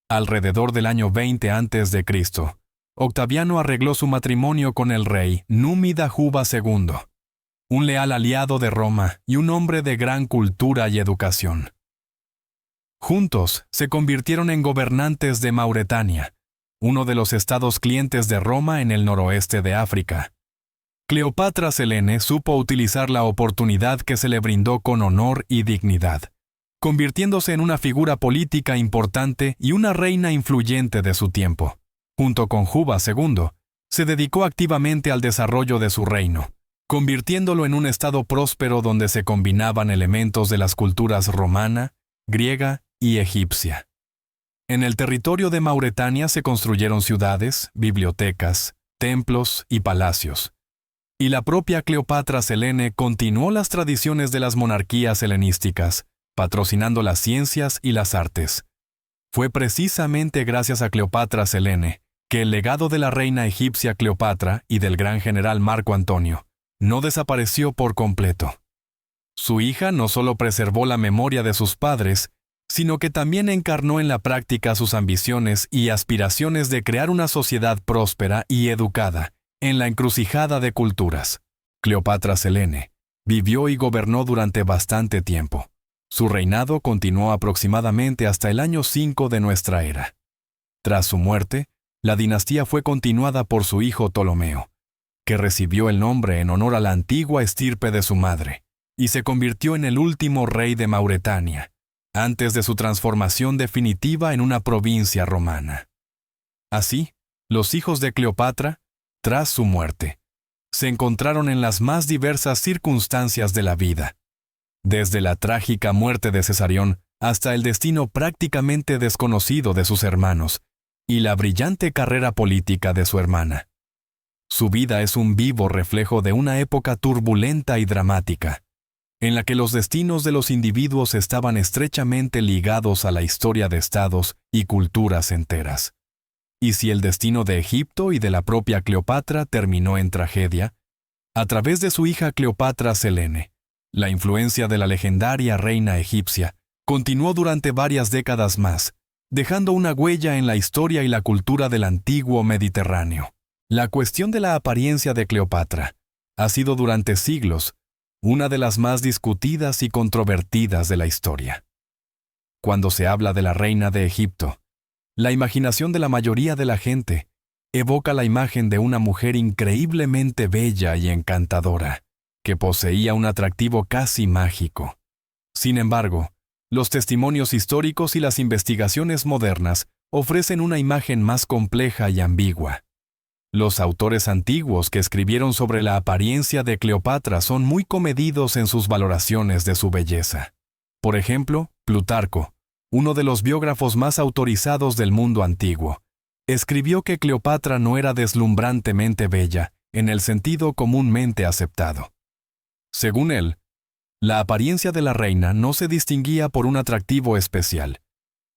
Alrededor del año 20 a.C., Octaviano arregló su matrimonio con el rey Númida Juba II, un leal aliado de Roma y un hombre de gran cultura y educación. Juntos se convirtieron en gobernantes de Mauretania, uno de los estados clientes de Roma en el noroeste de África. Cleopatra Selene supo utilizar la oportunidad que se le brindó con honor y dignidad, convirtiéndose en una figura política importante y una reina influyente de su tiempo. Junto con Juba II, se dedicó activamente al desarrollo de su reino, convirtiéndolo en un estado próspero donde se combinaban elementos de las culturas romana, griega y egipcia. En el territorio de Mauretania se construyeron ciudades, bibliotecas, templos y palacios. Y la propia Cleopatra Selene continuó las tradiciones de las monarquías helenísticas, patrocinando las ciencias y las artes. Fue precisamente gracias a Cleopatra Selene que el legado de la reina egipcia Cleopatra y del gran general Marco Antonio no desapareció por completo. Su hija no solo preservó la memoria de sus padres, sino que también encarnó en la práctica sus ambiciones y aspiraciones de crear una sociedad próspera y educada en la encrucijada de culturas. Cleopatra Selene vivió y gobernó durante bastante tiempo. Su reinado continuó aproximadamente hasta el año 5 de nuestra era. Tras su muerte, la dinastía fue continuada por su hijo Ptolomeo, que recibió el nombre en honor a la antigua estirpe de su madre, y se convirtió en el último rey de Mauretania, antes de su transformación definitiva en una provincia romana. Así, los hijos de Cleopatra, tras su muerte, se encontraron en las más diversas circunstancias de la vida, desde la trágica muerte de Cesarión hasta el destino prácticamente desconocido de sus hermanos y la brillante carrera política de su hermana. Su vida es un vivo reflejo de una época turbulenta y dramática, en la que los destinos de los individuos estaban estrechamente ligados a la historia de estados y culturas enteras. Y si el destino de Egipto y de la propia Cleopatra terminó en tragedia, a través de su hija Cleopatra Selene, la influencia de la legendaria reina egipcia continuó durante varias décadas más, dejando una huella en la historia y la cultura del antiguo Mediterráneo. La cuestión de la apariencia de Cleopatra ha sido durante siglos una de las más discutidas y controvertidas de la historia. Cuando se habla de la reina de Egipto, la imaginación de la mayoría de la gente evoca la imagen de una mujer increíblemente bella y encantadora, que poseía un atractivo casi mágico. Sin embargo, los testimonios históricos y las investigaciones modernas ofrecen una imagen más compleja y ambigua. Los autores antiguos que escribieron sobre la apariencia de Cleopatra son muy comedidos en sus valoraciones de su belleza. Por ejemplo, Plutarco, uno de los biógrafos más autorizados del mundo antiguo, escribió que Cleopatra no era deslumbrantemente bella en el sentido comúnmente aceptado. Según él, la apariencia de la reina no se distinguía por un atractivo especial,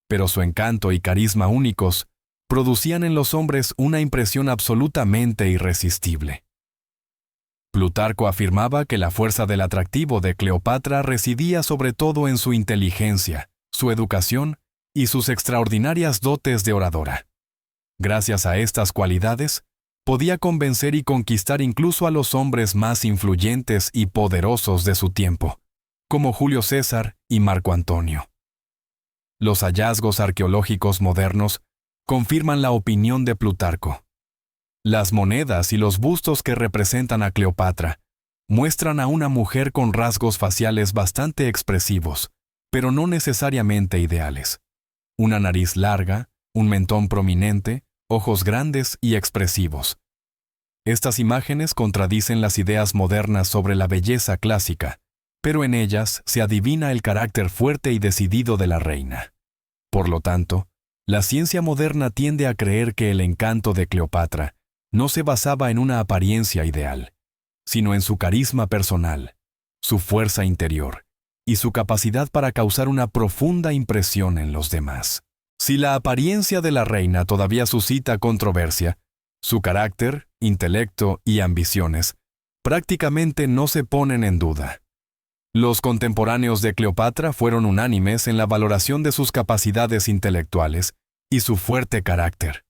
pero su encanto y carisma únicos producían en los hombres una impresión absolutamente irresistible. Plutarco afirmaba que la fuerza del atractivo de Cleopatra residía sobre todo en su inteligencia, su educación y sus extraordinarias dotes de oradora. Gracias a estas cualidades, podía convencer y conquistar incluso a los hombres más influyentes y poderosos de su tiempo, como Julio César y Marco Antonio. Los hallazgos arqueológicos modernos confirman la opinión de Plutarco. Las monedas y los bustos que representan a Cleopatra muestran a una mujer con rasgos faciales bastante expresivos, pero no necesariamente ideales. Una nariz larga, un mentón prominente, ojos grandes y expresivos. Estas imágenes contradicen las ideas modernas sobre la belleza clásica, pero en ellas se adivina el carácter fuerte y decidido de la reina. Por lo tanto, la ciencia moderna tiende a creer que el encanto de Cleopatra no se basaba en una apariencia ideal, sino en su carisma personal, su fuerza interior y su capacidad para causar una profunda impresión en los demás. Si la apariencia de la reina todavía suscita controversia, su carácter, intelecto y ambiciones prácticamente no se ponen en duda. Los contemporáneos de Cleopatra fueron unánimes en la valoración de sus capacidades intelectuales y su fuerte carácter.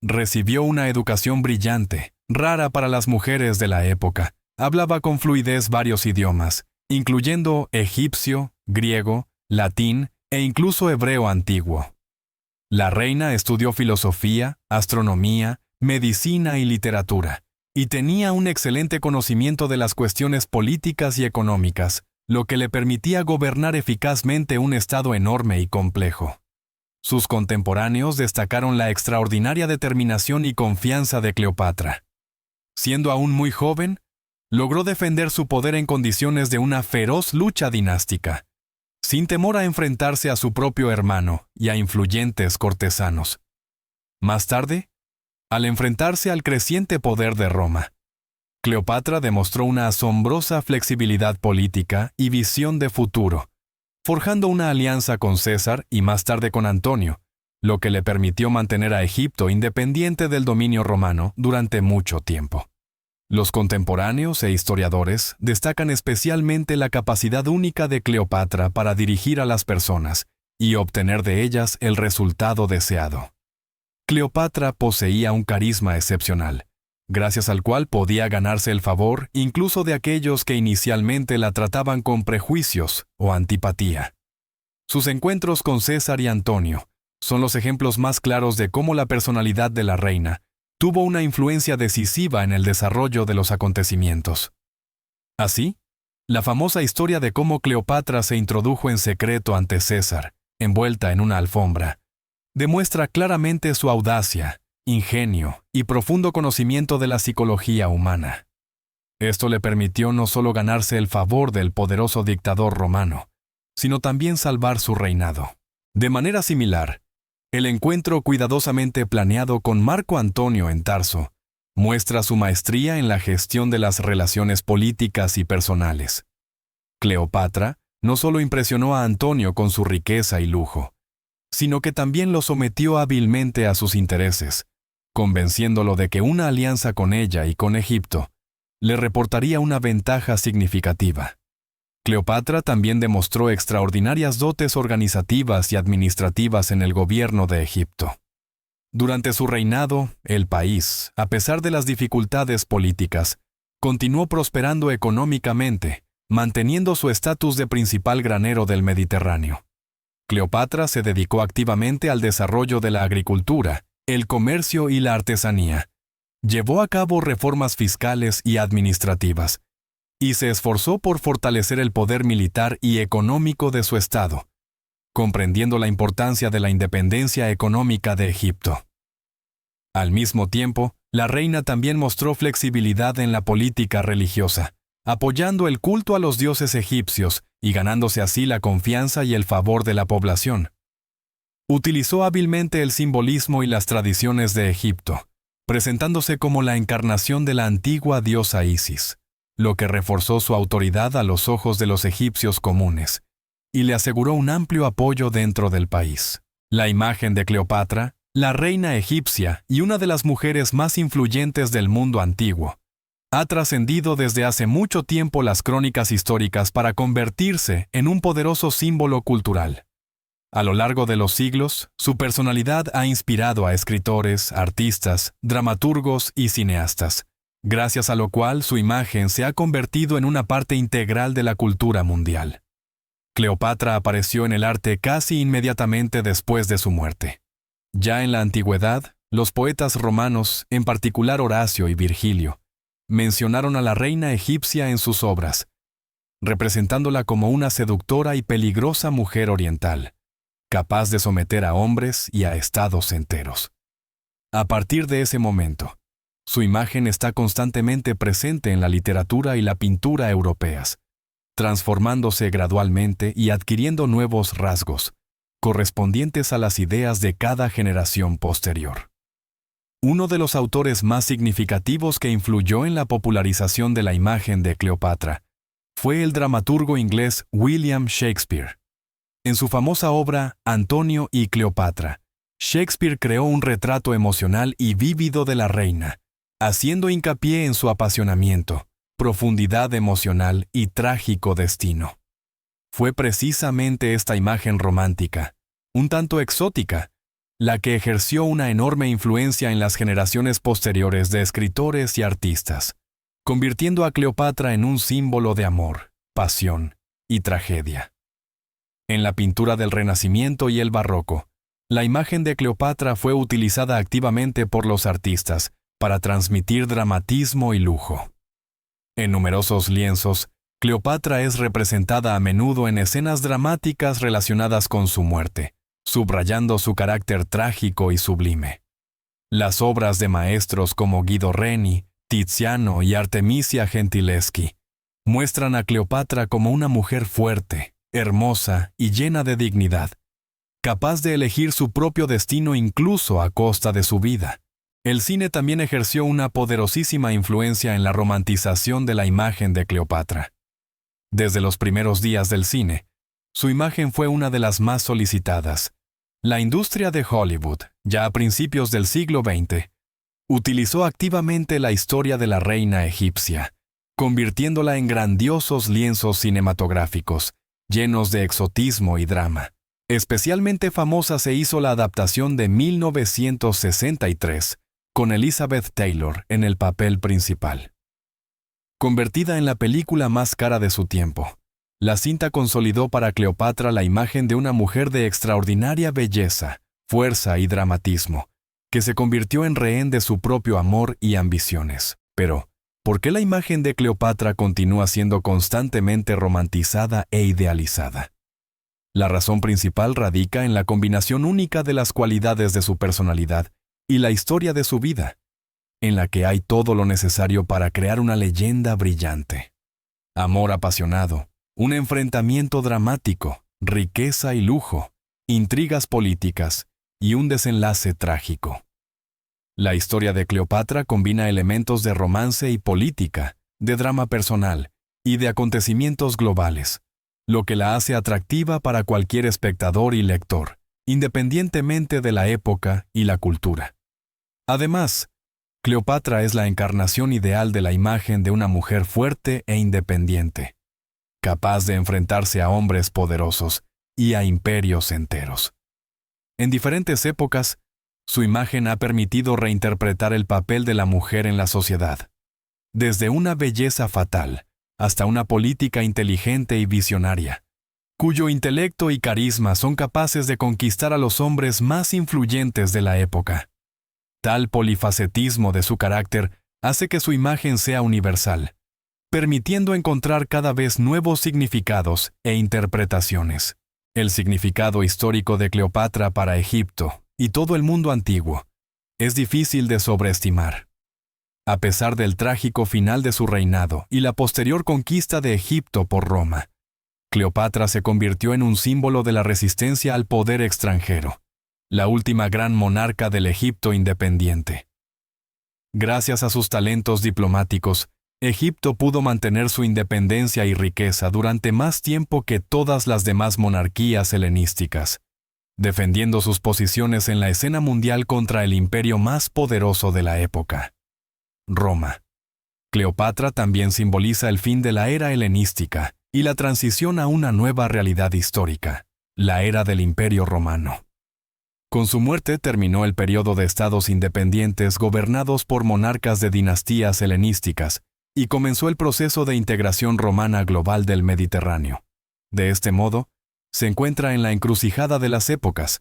Recibió una educación brillante, rara para las mujeres de la época. Hablaba con fluidez varios idiomas, incluyendo egipcio, griego, latín e incluso hebreo antiguo. La reina estudió filosofía, astronomía, medicina y literatura, y tenía un excelente conocimiento de las cuestiones políticas y económicas, lo que le permitía gobernar eficazmente un estado enorme y complejo. Sus contemporáneos destacaron la extraordinaria determinación y confianza de Cleopatra. Siendo aún muy joven, logró defender su poder en condiciones de una feroz lucha dinástica, sin temor a enfrentarse a su propio hermano y a influyentes cortesanos. Más tarde, al enfrentarse al creciente poder de Roma, Cleopatra demostró una asombrosa flexibilidad política y visión de futuro, forjando una alianza con César y más tarde con Antonio, lo que le permitió mantener a Egipto independiente del dominio romano durante mucho tiempo. Los contemporáneos e historiadores destacan especialmente la capacidad única de Cleopatra para dirigir a las personas y obtener de ellas el resultado deseado. Cleopatra poseía un carisma excepcional, gracias al cual podía ganarse el favor incluso de aquellos que inicialmente la trataban con prejuicios o antipatía. Sus encuentros con César y Antonio son los ejemplos más claros de cómo la personalidad de la reina tuvo una influencia decisiva en el desarrollo de los acontecimientos. Así, la famosa historia de cómo Cleopatra se introdujo en secreto ante César, envuelta en una alfombra, demuestra claramente su audacia, ingenio y profundo conocimiento de la psicología humana. Esto le permitió no solo ganarse el favor del poderoso dictador romano, sino también salvar su reinado. De manera similar, el encuentro cuidadosamente planeado con Marco Antonio en Tarso muestra su maestría en la gestión de las relaciones políticas y personales. Cleopatra no solo impresionó a Antonio con su riqueza y lujo, sino que también lo sometió hábilmente a sus intereses, convenciéndolo de que una alianza con ella y con Egipto le reportaría una ventaja significativa. Cleopatra también demostró extraordinarias dotes organizativas y administrativas en el gobierno de Egipto. Durante su reinado, el país, a pesar de las dificultades políticas, continuó prosperando económicamente, manteniendo su estatus de principal granero del Mediterráneo. Cleopatra se dedicó activamente al desarrollo de la agricultura, el comercio y la artesanía. Llevó a cabo reformas fiscales y administrativas, y se esforzó por fortalecer el poder militar y económico de su estado, comprendiendo la importancia de la independencia económica de Egipto. Al mismo tiempo, la reina también mostró flexibilidad en la política religiosa, apoyando el culto a los dioses egipcios y ganándose así la confianza y el favor de la población. Utilizó hábilmente el simbolismo y las tradiciones de Egipto, presentándose como la encarnación de la antigua diosa Isis, lo que reforzó su autoridad a los ojos de los egipcios comunes, y le aseguró un amplio apoyo dentro del país. La imagen de Cleopatra, la reina egipcia y una de las mujeres más influyentes del mundo antiguo, ha trascendido desde hace mucho tiempo las crónicas históricas para convertirse en un poderoso símbolo cultural. A lo largo de los siglos, su personalidad ha inspirado a escritores, artistas, dramaturgos y cineastas, gracias a lo cual su imagen se ha convertido en una parte integral de la cultura mundial. Cleopatra apareció en el arte casi inmediatamente después de su muerte. Ya en la antigüedad, los poetas romanos, en particular Horacio y Virgilio, mencionaron a la reina egipcia en sus obras, representándola como una seductora y peligrosa mujer oriental, capaz de someter a hombres y a estados enteros. A partir de ese momento, su imagen está constantemente presente en la literatura y la pintura europeas, transformándose gradualmente y adquiriendo nuevos rasgos, correspondientes a las ideas de cada generación posterior. Uno de los autores más significativos que influyó en la popularización de la imagen de Cleopatra fue el dramaturgo inglés William Shakespeare. En su famosa obra Antonio y Cleopatra, Shakespeare creó un retrato emocional y vívido de la reina, haciendo hincapié en su apasionamiento, profundidad emocional y trágico destino. Fue precisamente esta imagen romántica, un tanto exótica, la que ejerció una enorme influencia en las generaciones posteriores de escritores y artistas, convirtiendo a Cleopatra en un símbolo de amor, pasión y tragedia. En la pintura del Renacimiento y el Barroco, la imagen de Cleopatra fue utilizada activamente por los artistas para transmitir dramatismo y lujo. En numerosos lienzos, Cleopatra es representada a menudo en escenas dramáticas relacionadas con su muerte, subrayando su carácter trágico y sublime. Las obras de maestros como Guido Reni, Tiziano y Artemisia Gentileschi muestran a Cleopatra como una mujer fuerte, hermosa y llena de dignidad, capaz de elegir su propio destino incluso a costa de su vida. El cine también ejerció una poderosísima influencia en la romantización de la imagen de Cleopatra. Desde los primeros días del cine, su imagen fue una de las más solicitadas. La industria de Hollywood, ya a principios del siglo XX, utilizó activamente la historia de la reina egipcia, convirtiéndola en grandiosos lienzos cinematográficos, llenos de exotismo y drama. Especialmente famosa se hizo la adaptación de 1963, con Elizabeth Taylor en el papel principal. Convertida en la película más cara de su tiempo, la cinta consolidó para Cleopatra la imagen de una mujer de extraordinaria belleza, fuerza y dramatismo, que se convirtió en rehén de su propio amor y ambiciones. Pero, ¿por qué la imagen de Cleopatra continúa siendo constantemente romantizada e idealizada? La razón principal radica en la combinación única de las cualidades de su personalidad y la historia de su vida, en la que hay todo lo necesario para crear una leyenda brillante. Amor apasionado, un enfrentamiento dramático, riqueza y lujo, intrigas políticas y un desenlace trágico. La historia de Cleopatra combina elementos de romance y política, de drama personal y de acontecimientos globales, lo que la hace atractiva para cualquier espectador y lector, independientemente de la época y la cultura. Además, Cleopatra es la encarnación ideal de la imagen de una mujer fuerte e independiente, capaz de enfrentarse a hombres poderosos y a imperios enteros. En diferentes épocas, su imagen ha permitido reinterpretar el papel de la mujer en la sociedad, desde una belleza fatal hasta una política inteligente y visionaria, cuyo intelecto y carisma son capaces de conquistar a los hombres más influyentes de la época. Tal polifacetismo de su carácter hace que su imagen sea universal, permitiendo encontrar cada vez nuevos significados e interpretaciones. El significado histórico de Cleopatra para Egipto y todo el mundo antiguo es difícil de sobreestimar. A pesar del trágico final de su reinado y la posterior conquista de Egipto por Roma, Cleopatra se convirtió en un símbolo de la resistencia al poder extranjero, la última gran monarca del Egipto independiente. Gracias a sus talentos diplomáticos, Egipto pudo mantener su independencia y riqueza durante más tiempo que todas las demás monarquías helenísticas, defendiendo sus posiciones en la escena mundial contra el imperio más poderoso de la época, Roma. Cleopatra también simboliza el fin de la era helenística y la transición a una nueva realidad histórica, la era del Imperio Romano. Con su muerte terminó el periodo de estados independientes gobernados por monarcas de dinastías helenísticas y comenzó el proceso de integración romana global del Mediterráneo. De este modo, se encuentra en la encrucijada de las épocas,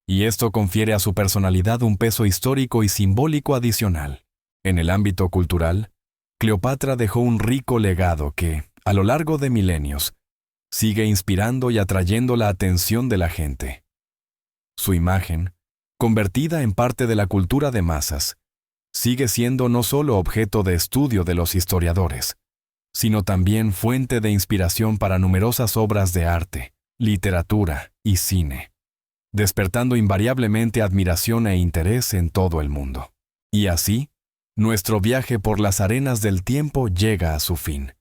y esto confiere a su personalidad un peso histórico y simbólico adicional. En el ámbito cultural, Cleopatra dejó un rico legado que, a lo largo de milenios, sigue inspirando y atrayendo la atención de la gente. Su imagen, convertida en parte de la cultura de masas, sigue siendo no solo objeto de estudio de los historiadores, sino también fuente de inspiración para numerosas obras de arte, literatura y cine, despertando invariablemente admiración e interés en todo el mundo. Y así, nuestro viaje por las arenas del tiempo llega a su fin,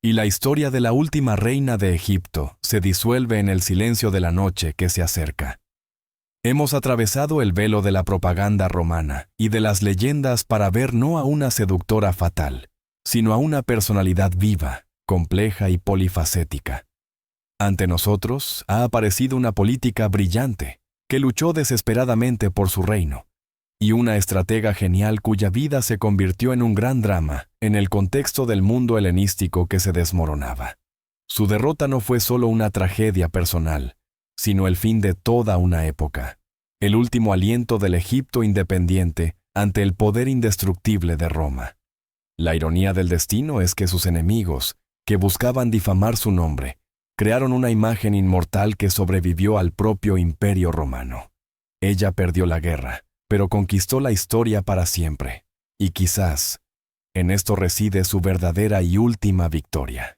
y la historia de la última reina de Egipto se disuelve en el silencio de la noche que se acerca. Hemos atravesado el velo de la propaganda romana y de las leyendas para ver no a una seductora fatal, sino a una personalidad viva, compleja y polifacética. Ante nosotros ha aparecido una política brillante que luchó desesperadamente por su reino, y una estratega genial cuya vida se convirtió en un gran drama en el contexto del mundo helenístico que se desmoronaba. Su derrota no fue solo una tragedia personal, sino el fin de toda una época, el último aliento del Egipto independiente ante el poder indestructible de Roma. La ironía del destino es que sus enemigos, que buscaban difamar su nombre, crearon una imagen inmortal que sobrevivió al propio Imperio Romano. Ella perdió la guerra, pero conquistó la historia para siempre, y quizás, en esto reside su verdadera y última victoria.